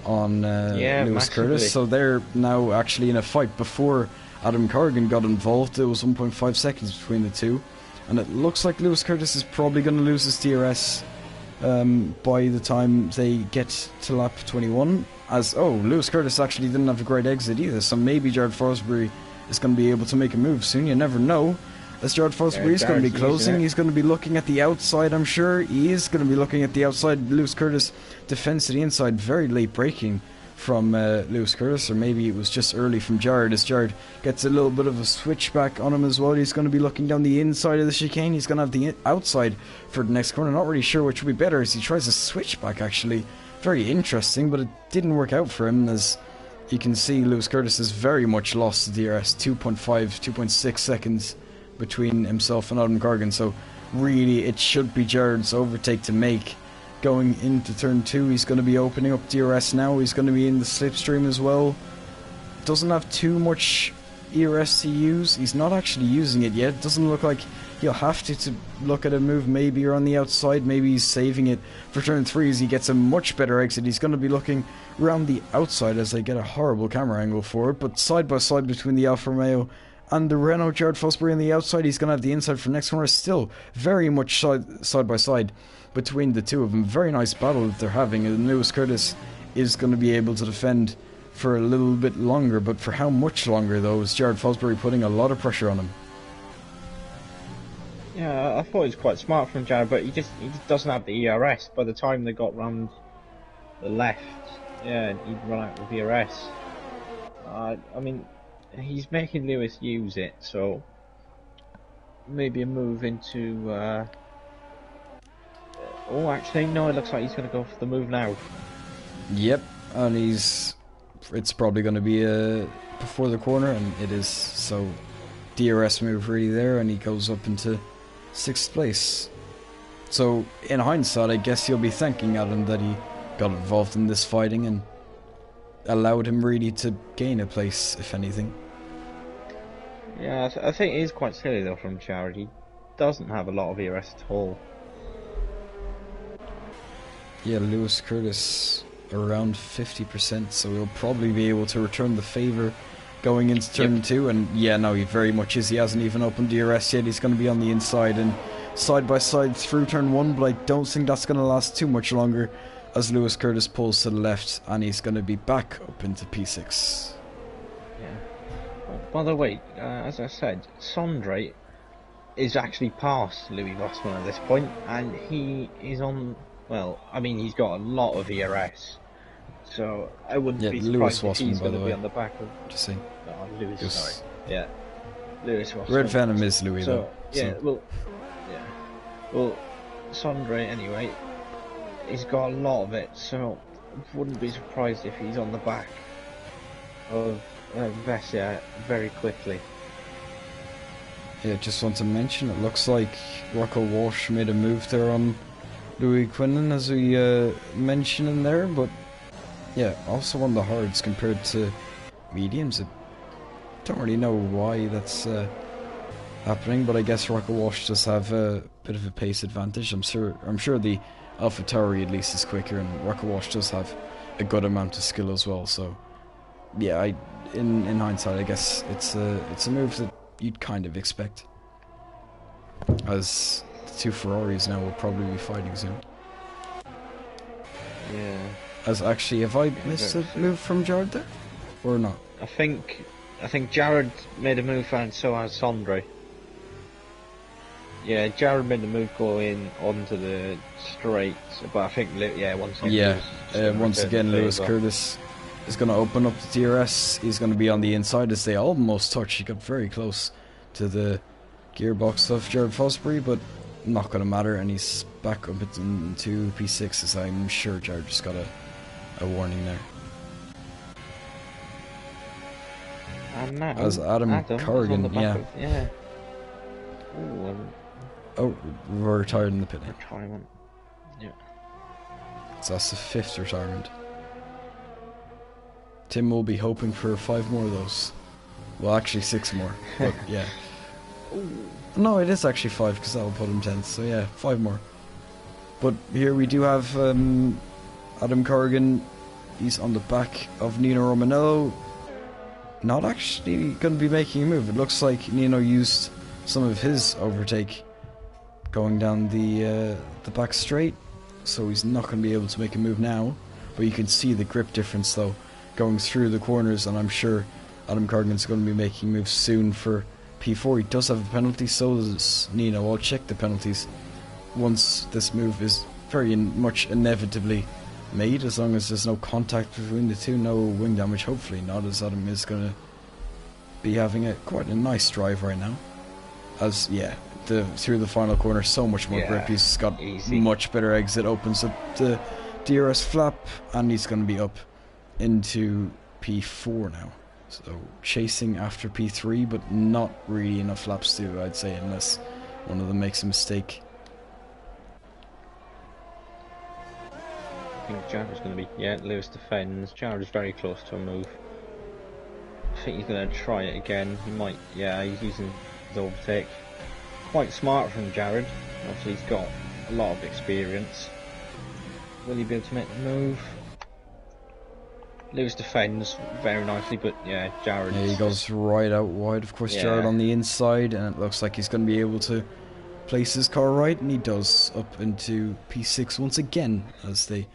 on Lewis massively. Curtis, so they're now actually in a fight. Before Adam Corrigan got involved, there was 1.5 seconds between the two, and it looks like Lewis Curtis is probably going to lose his DRS by the time they get to lap 21, as Lewis Curtis actually didn't have a great exit either, so maybe Jared Fosbury is going to be able to make a move soon. You never know. As Jared Fosbury is going to be closing, he's going to be looking at the outside, I'm sure. He is going to be looking at the outside. Lewis Curtis defends to the inside. Very late braking from Lewis Curtis, or maybe it was just early from Jared, as Jared gets a little bit of a switchback on him as well. He's going to be looking down the inside of the chicane. He's going to have the outside for the next corner. Not really sure which would be better as he tries a switchback, actually. Very interesting, but it didn't work out for him, as you can see Lewis Curtis has very much lost the DRS. 2.6 seconds between himself and Adam Corrigan, so really it should be Jared's overtake to make going into turn 2. He's going to be opening up DRS now. He's going to be in the slipstream as well. Doesn't have too much ERS to use. He's not actually using it yet. Doesn't look like he'll have to look at a move maybe or on the outside. Maybe he's saving it for turn 3 as he gets a much better exit. He's going to be looking around the outside as they get a horrible camera angle for it, but side by side between the Alfa Romeo and the Renault, Jared Fosbury on the outside. He's going to have the inside for next corner. Still very much side by side between the two of them. Very nice battle that they're having, and Lewis Curtis is going to be able to defend for a little bit longer, but for how much longer though is Jared Fosbury putting a lot of pressure on him. Yeah, I thought it was quite smart from Jared, but he just doesn't have the ERS. By the time they got round the left, he'd run out with ERS. I mean, he's making Lewis use it, so maybe a move into actually no, it looks like he's going to go for the move now. Yep, and it's probably going to be before the corner, and it is. So DRS move really there, and he goes up into 6th place. So in hindsight, I guess he'll be thanking Adam that he got involved in this fighting and allowed him really to gain a place, if anything. Yeah, I think it is quite silly though from Jared. He doesn't have a lot of ERS at all. Yeah, Lewis Curtis around 50%, so he'll probably be able to return the favour going into turn 2. And yeah, no, he very much is. He hasn't even opened DRS yet. He's going to be on the inside and side by side through turn 1, but I don't think that's going to last too much longer as Lewis Curtis pulls to the left, and he's going to be back up into P6. Yeah. By the way, as I said, Sondre is actually past Louis Rossmann at this point, and he is on. Well, I mean, he's got a lot of ERS, so I wouldn't be surprised if he's going to be on the back of. Just saying. Oh, Lewis, sorry. Yeah, Lewis Rossmann. Red Venom is Louis, so, though. Yeah, well, Sondre anyway. He's got a lot of it, so I wouldn't be surprised if he's on the back of Vessia very quickly. Yeah, just want to mention, it looks like Rocco Walsh made a move there on Louis Quinlan, as we mentioned in there, but yeah, also on the hards compared to mediums. I don't really know why that's happening, but I guess Rocco Walsh does have a bit of a pace advantage. I'm sure the Alpha Tauri at least is quicker, and Rocco Walsh does have a good amount of skill as well. So yeah, in hindsight, I guess it's a move that you'd kind of expect, as the two Ferraris now will probably be fighting soon. Yeah. As actually, have I missed a move from Jared there, or not? I think I think Jared made a move and so has Sondre. Yeah, Jared made the move going onto the straight, but I think once again, once again Lewis Curtis is going to open up the DRS. He's going to be on the inside as they almost touch. He got very close to the gearbox of Jared Fosbury, but not going to matter, and he's back up into P6 as I'm sure Jared just got a warning there. And now, as Adam Corrigan, retired in the pit. Retirement. Yeah. So that's the 5th retirement. Tim will be hoping for 5 more of those. Well, actually 6 more. But yeah. No, it is actually 5 because that will put him 10th. So yeah, 5 more. But here we do have Adam Corrigan. He's on the back of Nino Romanello. Not actually going to be making a move. It looks like Nino used some of his overtake going down the back straight, so he's not going to be able to make a move now. But you can see the grip difference though going through the corners, and I'm sure Adam Corrigan's going to be making moves soon for P4. He does have a penalty, so does Nino. I'll check the penalties once this move is very much inevitably made, as long as there's no contact between the two, no wing damage. Hopefully not, as Adam is going to be having quite a nice drive right now. As through the final corner, so much more grip. He's got much better exit, opens up the DRS flap, and he's going to be up into P4 now. So chasing after P3, but not really enough laps to, I'd say, unless one of them makes a mistake. I think Jared's going to be, Lewis defends. Jared is very close to a move. I think he's going to try it again. He might, he's using his overtake. Quite smart from Jared. Obviously he's got a lot of experience. Will he be able to make the move? Lewis defends very nicely, but Jared... Yeah, he goes right out wide. Of course, Jared on the inside, and it looks like he's going to be able to place his car right, and he does, up into P6 once again, as they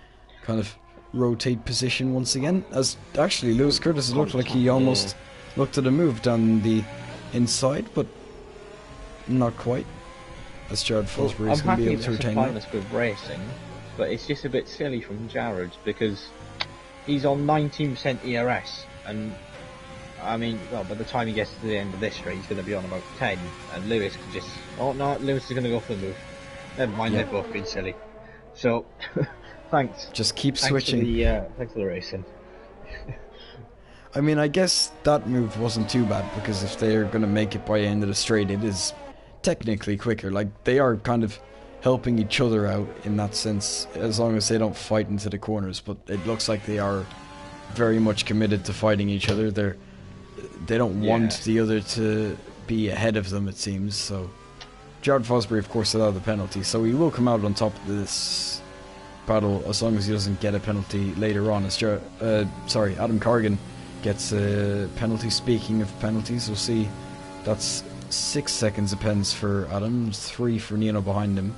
kind of rotate position once again. As actually Lewis Curtis looked like he almost looked at a move down the inside, but not quite, as Jared Fosbury is going to be able to retain that. I'm happy with racing, but it's just a bit silly from Jared because he's on 19% ERS, and I mean, well, by the time he gets to the end of this straight, he's going to be on about 10, and Lewis could just... Oh no, Lewis is going to go for the move. Never mind, they've both been silly. So, thanks. Just keep switching. Thanks for the racing. I mean, I guess that move wasn't too bad, because if they're going to make it by the end of the straight, it is technically quicker. Like, they are kind of helping each other out in that sense, as long as they don't fight into the corners. But it looks like they are very much committed to fighting each other. They don't want the other to be ahead of them, it seems. So Jared Fosbury, of course, allowed the penalty, so he will come out on top of this battle as long as he doesn't get a penalty later on. As Adam Corrigan gets a penalty. Speaking of penalties, we'll see. That's 6 seconds apiece for Adam, 3 for Nino behind him.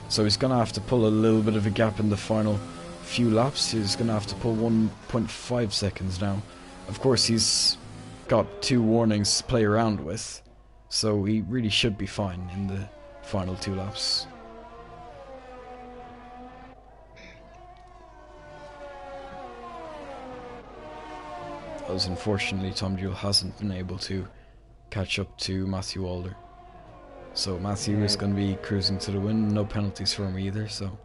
So he's going to have to pull a little bit of a gap in the final few laps. He's going to have to pull 1.5 seconds now. Of course, he's got 2 warnings to play around with, so he really should be fine in the final 2 laps. As unfortunately Tom Jewell hasn't been able to catch up to Matthew Alder. So Matthew is going to be cruising to the win. No penalties for him either, so...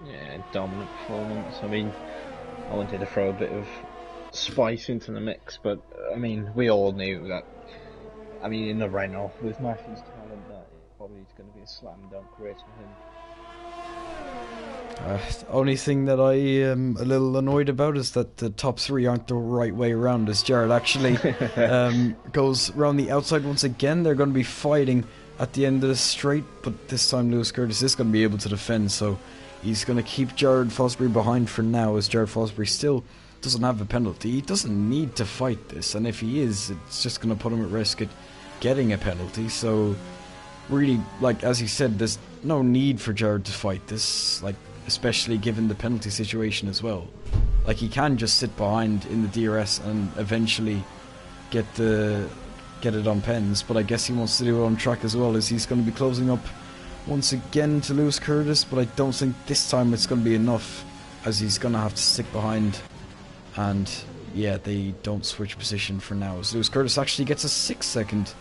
Yeah, dominant performance. I mean, I wanted to throw a bit of spice into the mix, but I mean, we all knew that, I mean, in the Renault, with Matthew's talent, that probably is going to be a slam dunk race for him. Only thing that I am a little annoyed about is that the top 3 aren't the right way around, as Jared actually goes around the outside once again. They're going to be fighting at the end of the straight, but this time Lewis Curtis is going to be able to defend, so he's going to keep Jared Fosbury behind for now, as Jared Fosbury still doesn't have a penalty. He doesn't need to fight this, and if he is, it's just going to put him at risk at getting a penalty. So really, like as he said, there's no need for Jared to fight this, like especially given the penalty situation as well. Like, he can just sit behind in the DRS and eventually get it on pens, but I guess he wants to do it on track as well, as he's going to be closing up once again to Lewis Curtis, but I don't think this time it's going to be enough, as he's going to have to stick behind. And yeah, they don't switch position for now, as Lewis Curtis actually gets a 6-second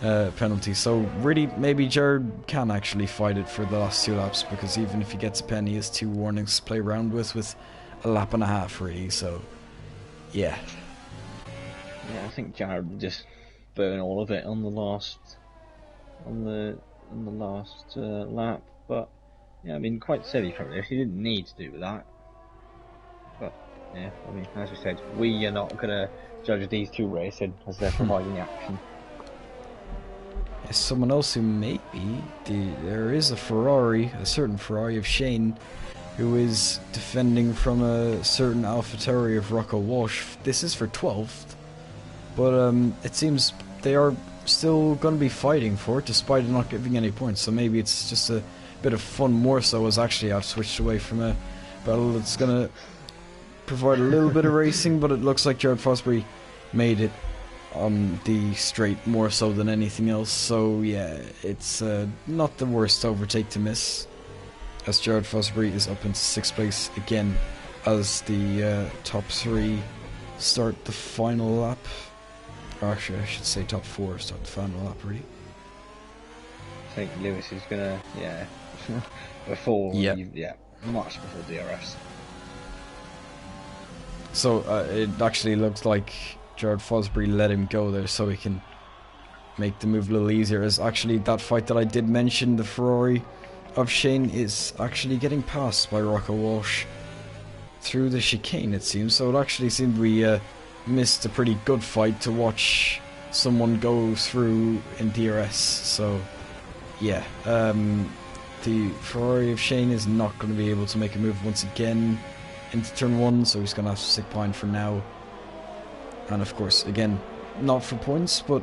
penalty. So really, maybe Jared can actually fight it for the last 2 laps, because even if he gets a pen, he has 2 warnings to play around with a lap and a half really. So yeah, I think Jared will just burn all of it on the last lap. But yeah, I mean, quite silly from this. He didn't need to do that. But yeah, I mean, as we said, we are not gonna judge these 2 racing, as they're providing the action. Someone else who maybe there is a certain Ferrari of Shane, who is defending from a certain AlphaTauri of Rocco Walsh. This is for 12th, but it seems they are still going to be fighting for it, despite not giving any points. So maybe it's just a bit of fun, more so, as actually I've switched away from a battle that's going to provide a little bit of racing, but it looks like Jared Fosbury made it on the straight more so than anything else. So yeah, it's not the worst overtake to miss, as Jared Fosbury is up into 6th place again, as the top 3 start the final lap. Or actually, I should say top 4 start the final lap, really. I think Lewis is gonna, before, much before DRS. So it actually looks like Jared Fosbury let him go there so he can make the move a little easier, as actually that fight that I did mention, the Ferrari of Shane, is actually getting passed by Rocco Walsh through the chicane, it seems. So it actually seemed we missed a pretty good fight to watch someone go through in DRS. So yeah, the Ferrari of Shane is not going to be able to make a move once again into turn 1, so he's going to have to stick behind for now. And of course, again, not for points, but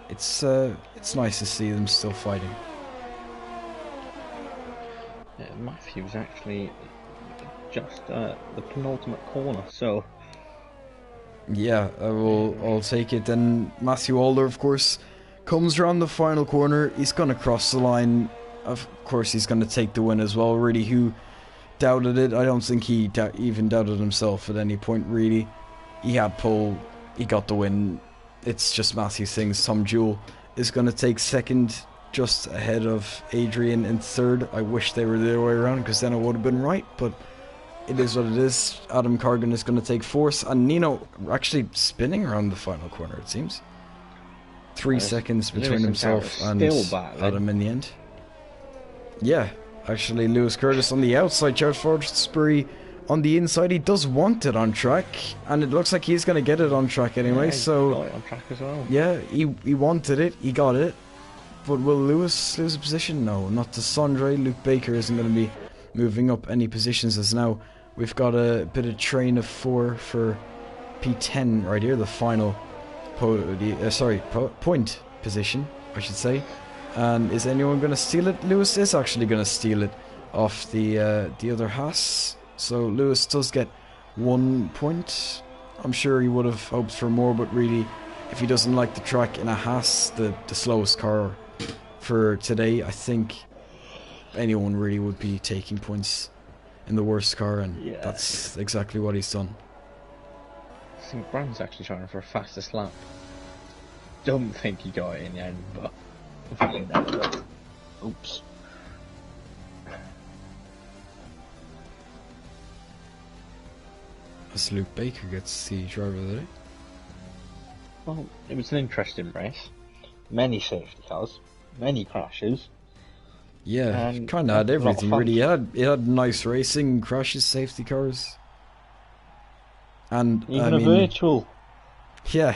it's nice to see them still fighting. Yeah, Matthew's actually just the penultimate corner, so yeah, I'll take it. And Matthew Alder, of course, comes around the final corner. He's going to cross the line. Of course, he's going to take the win as well. Really, who doubted it? I don't think he even doubted himself at any point, really. He had pole, he got the win. It's just Matthew things. Tom Jewell is going to take 2nd, just ahead of Adrian in 3rd. I wish they were the other way around, because then it would have been right, but it is what it is. Adam Cargan is going to take 4th, and Nino actually spinning around the final corner, it seems. 3 seconds between himself and Adam in the end. Yeah, actually Lewis Curtis on the outside, Jared Fosbury on the inside. He does want it on track, and it looks like he's going to get it on track anyway. So got it on track as well. Yeah, he wanted it, he got it. But will Lewis lose a position? No, not to Sondre. Luke Baker isn't going to be moving up any positions, as now we've got a bit of train of 4 for P10 right here, the final point position, I should say. And is anyone going to steal it? Lewis is actually going to steal it off the other Haas. So Lewis does get 1 point. I'm sure he would have hoped for more, but really, if he doesn't like the track in a Haas, the slowest car for today, I think anyone really would be taking points in the worst car, and that's exactly what he's done. I think Brown's actually trying for a fastest lap. Don't think he got it in the end, but I think he ended up. Oops. As Luke Baker gets the driver of the day. Well, it was an interesting race. Many safety cars, many crashes. Yeah, kind of had everything really. It had nice racing, crashes, safety cars, and even a virtual. Yeah,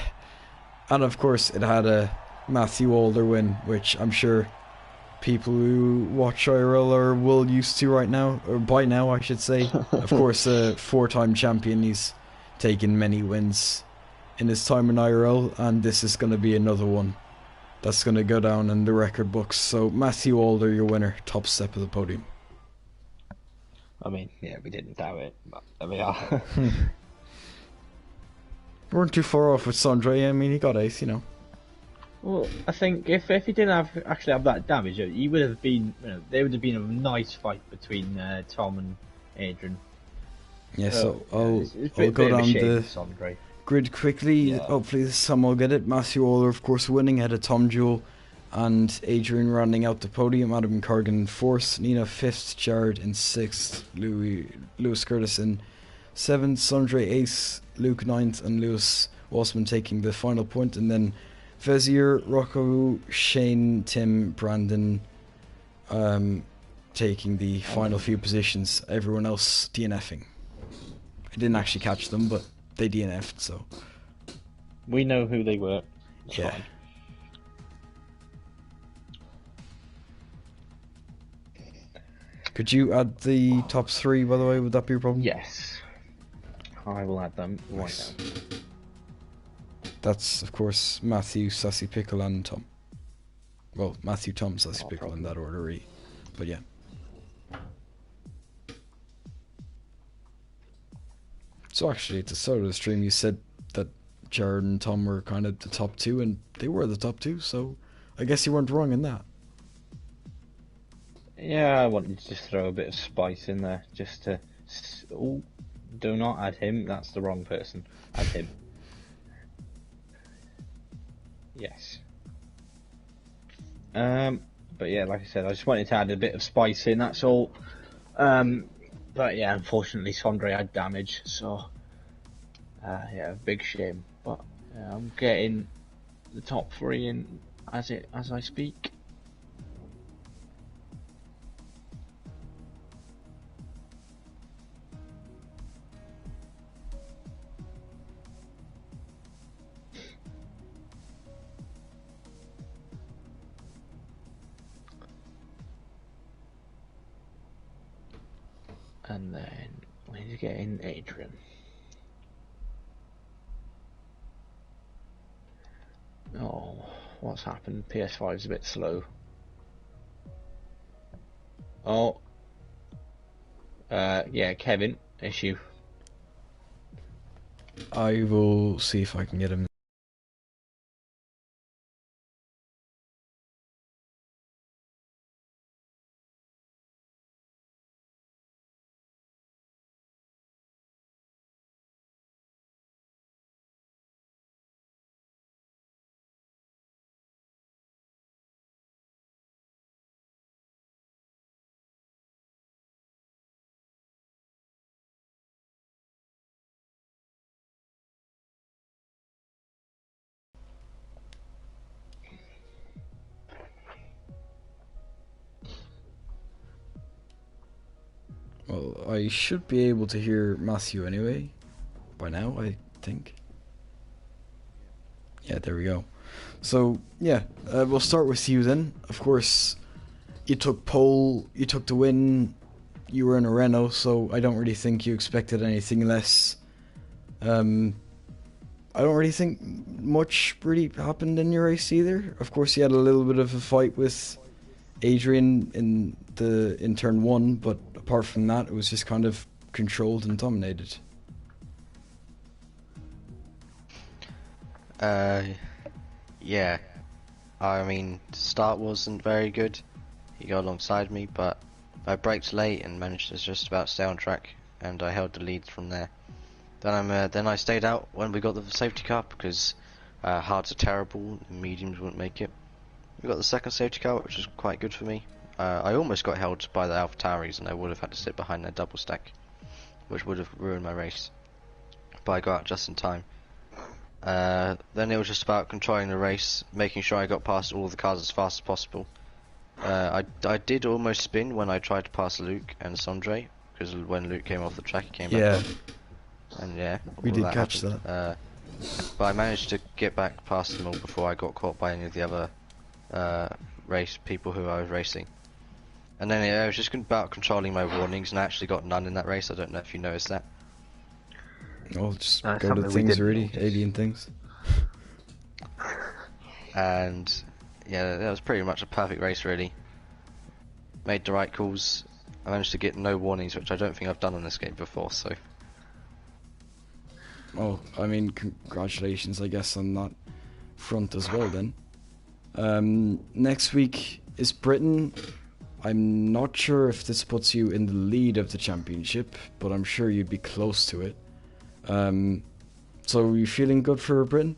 and of course it had a Matthew Alder win, which I'm sure people who watch IRL are well used to right now, or by now I should say. Of course, a 4-time champion. He's taken many wins in his time in IRL, and this is going to be another one that's going to go down in the record books. So Matthew Alder, your winner, top step of the podium. I mean, yeah, we didn't doubt it, but there we are. Weren't too far off with Sondre. I mean, he got ace, you know. Well, I think if he didn't actually have that damage, he would have been. There would have been a nice fight between Tom and Adrian. Yeah, so It's a I'll bit go of a down shame the for Sondre. grid quickly. Yeah. Hopefully, some will get it. Matthew Waller, of course, winning ahead of Tom Jewell, and Adrian rounding out the podium. Adam Cargan in fourth, Nina fifth, Jared in sixth, Lewis Curtis in seventh, Sondre ace, Luke ninth, and Lewis Walsman taking the final point, and then Vezier, Rocco, Shane, Tim, Brandon taking the final few positions. Everyone else DNFing. I didn't actually catch them, but they DNF'd, so. We know who they were. It's Yeah. fine. Could you add the top three, by the way? Would that be a problem? Yes. I will add them right Nice. now. That's, of course, Matthew, Sassy Pickle, and Tom. Well, Matthew, Tom, Sassy No Pickle in problem. that order, really. But yeah. So actually, at the start of the stream, you said that Jared and Tom were kind of the top two, and they were the top two, so I guess you weren't wrong in that. Yeah, I wanted to just throw a bit of spice in there, just to. Oh, do not add him. That's the wrong person. Add him. Yes. But yeah, like I said, I just wanted to add a bit of spice in. That's all. But yeah, unfortunately, Sondre had damage, so yeah, big shame. But I'm getting the top three in as I speak. And then we need to get in Adrian. Oh, what's happened? PS5's a bit slow. Oh, yeah, Kevin, issue. I will see if I can get him. Well, I should be able to hear Matthew anyway, by now, I think. Yeah, there we go. So, yeah, we'll start with you then. Of course, you took pole, you took the win, you were in a Renault, so I don't really think you expected anything less. I don't really think much really happened in your race either. Of course, you had a little bit of a fight with Adrian in turn one, but apart from that, it was just kind of controlled and dominated. Yeah. I mean, the start wasn't very good. He got alongside me, but I braked late and managed to just about stay on track, and I held the lead from there. Then I stayed out when we got the safety car because hards are terrible, mediums wouldn't make it. We got the second safety car, which was quite good for me. I almost got held by the Alpha Tauris, and I would have had to sit behind their double stack, which would have ruined my race. But I got out just in time. Then it was just about controlling the race, making sure I got past all the cars as fast as possible. I did almost spin when I tried to pass Luke and Sondre, because when Luke came off the track, he came back on. And yeah, we all did that catch happened. that. But I managed to get back past them all before I got caught by any of the other race people who I was racing. And then I was just about controlling my warnings, and I actually got none in that race. I don't know if you noticed that. Oh, just go to Something we things didn't already, notice. alien things. And yeah, that was pretty much a perfect race, really. Made the right calls. I managed to get no warnings, which I don't think I've done on this game before, so. Oh, I mean, congratulations, I guess, on that front as well then. Next week is Britain. I'm not sure if this puts you in the lead of the championship, but I'm sure you'd be close to it. So are you feeling good for Britain?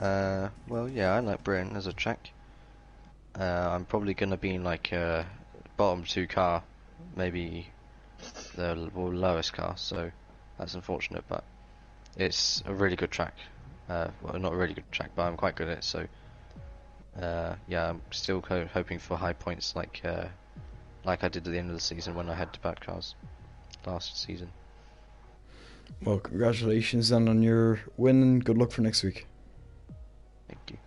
Well, yeah, I like Britain as a track. I'm probably gonna be in like a bottom two car, maybe the lowest car, so that's unfortunate, but it's a really good track. Well, not a really good track, but I'm quite good at it, so yeah, I'm still hoping for high points like I did at the end of the season when I had bad cars last season. Well, congratulations then on your win and good luck for next week. Thank you.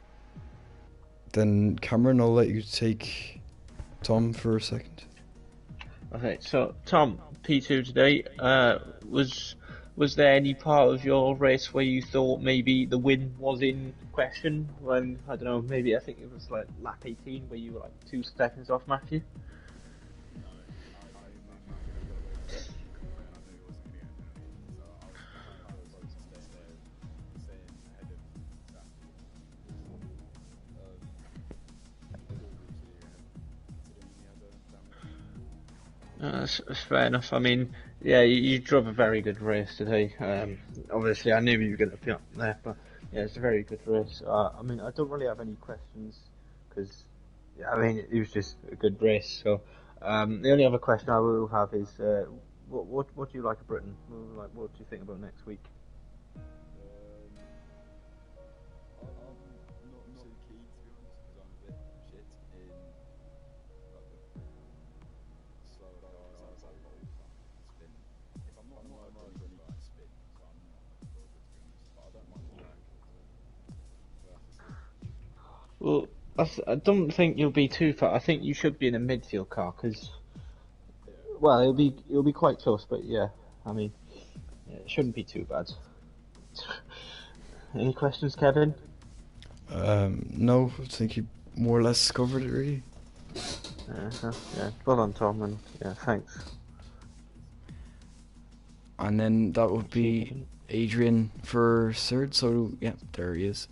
Then Cameron, I'll let you take Tom for a second. Okay, so Tom, P2 today. Was there any part of your race where you thought maybe the win was in question? When I don't know, maybe I think it was like lap 18 where you were like 2 seconds off Matthew. That's fair enough. I mean, yeah, you drove a very good race today. Obviously, I knew you were going to be up there, but yeah, it's a very good race. I mean, I don't really have any questions because, yeah, I mean, it was just a good race. So, the only other question I will have is, what do you like of Britain? Like, what do you think about next week? Well, I don't think you'll be too far. I think you should be in a midfield car because, well, it'll be quite close. But yeah, I mean, yeah, it shouldn't be too bad. Any questions, Kevin? No, I think you more or less covered it really. Yeah, well done, Tom, and yeah, thanks. And then that would be Adrian for third, so yeah, there he is.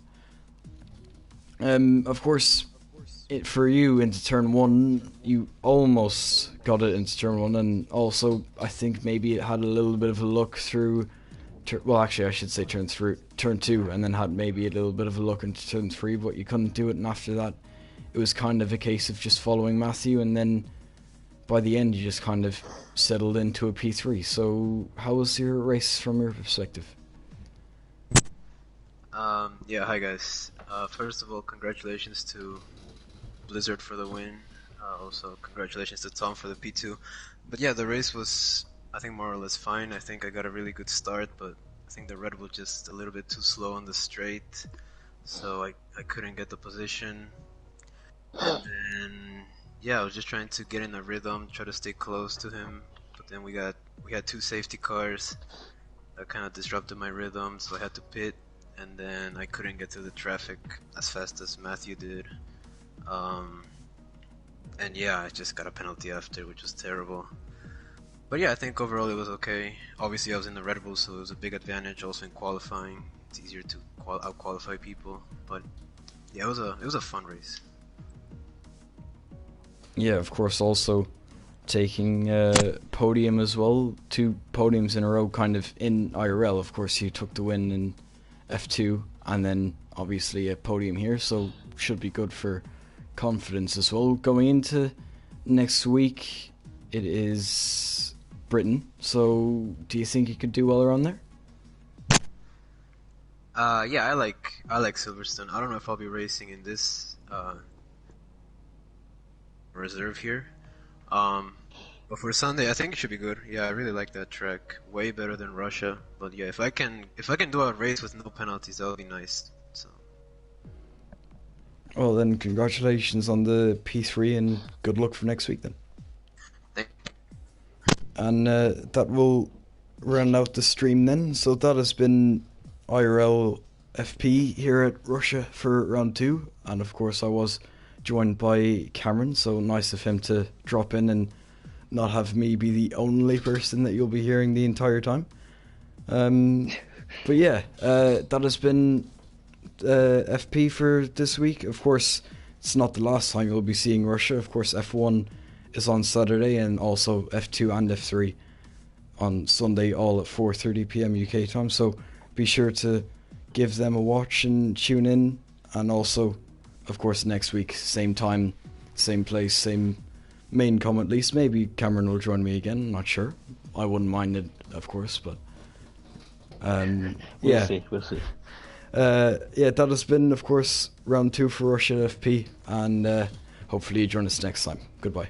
Of course, for you into turn one, you almost got it into turn one, and also I think maybe it had a little bit of a look through. Well, actually, I should say turn two, and then had maybe a little bit of a look into turn three, but you couldn't do it. And after that, it was kind of a case of just following Matthew, and then by the end, you just kind of settled into a P3. So, how was your race from your perspective? Yeah, hi guys. First of all, congratulations to Blizzard for the win. Also, congratulations to Tom for the P2. But yeah, the race was, I think, more or less fine. I think I got a really good start, but I think the Red Bull just a little bit too slow on the straight, so I couldn't get the position. And then, yeah, I was just trying to get in a rhythm, try to stay close to him. But then we had two safety cars that kind of disrupted my rhythm, so I had to pit. And then I couldn't get through the traffic as fast as Matthew did. And yeah, I just got a penalty after, which was terrible. But yeah, I think overall it was okay. Obviously I was in the Red Bull, so it was a big advantage also in qualifying. It's easier to out-qualify people. But yeah, it was a fun race. Yeah, of course, also taking podium as well. 2 podiums in a row, kind of in IRL. Of course, you took the win in F2, and then obviously a podium here, so should be good for confidence as well. Going into next week, it is Britain, so do you think you could do well around there? Yeah, I like Silverstone. I don't know if I'll be racing in this reserve here. But for Sunday, I think it should be good. Yeah, I really like that track. Way better than Russia. But yeah, if I can do a race with no penalties, that would be nice. So. Well then, congratulations on the P3 and good luck for next week then. Thank you. And that will round out the stream then. So that has been IRL FP here at Russia for round 2. And of course I was joined by Cameron, so nice of him to drop in and not have me be the only person that you'll be hearing the entire time. But yeah, that has been FP for this week. Of course, it's not the last time you'll be seeing Russia. Of course, F1 is on Saturday, and also F2 and F3 on Sunday, all at 4:30 p.m. UK time. So be sure to give them a watch and tune in. And also, of course, next week, same time, same place, same main com at least. Maybe Cameron will join me again, not sure. I wouldn't mind it, of course, but We'll see. yeah, that has been, of course, round 2 for Russia FP, and hopefully you join us next time. Goodbye.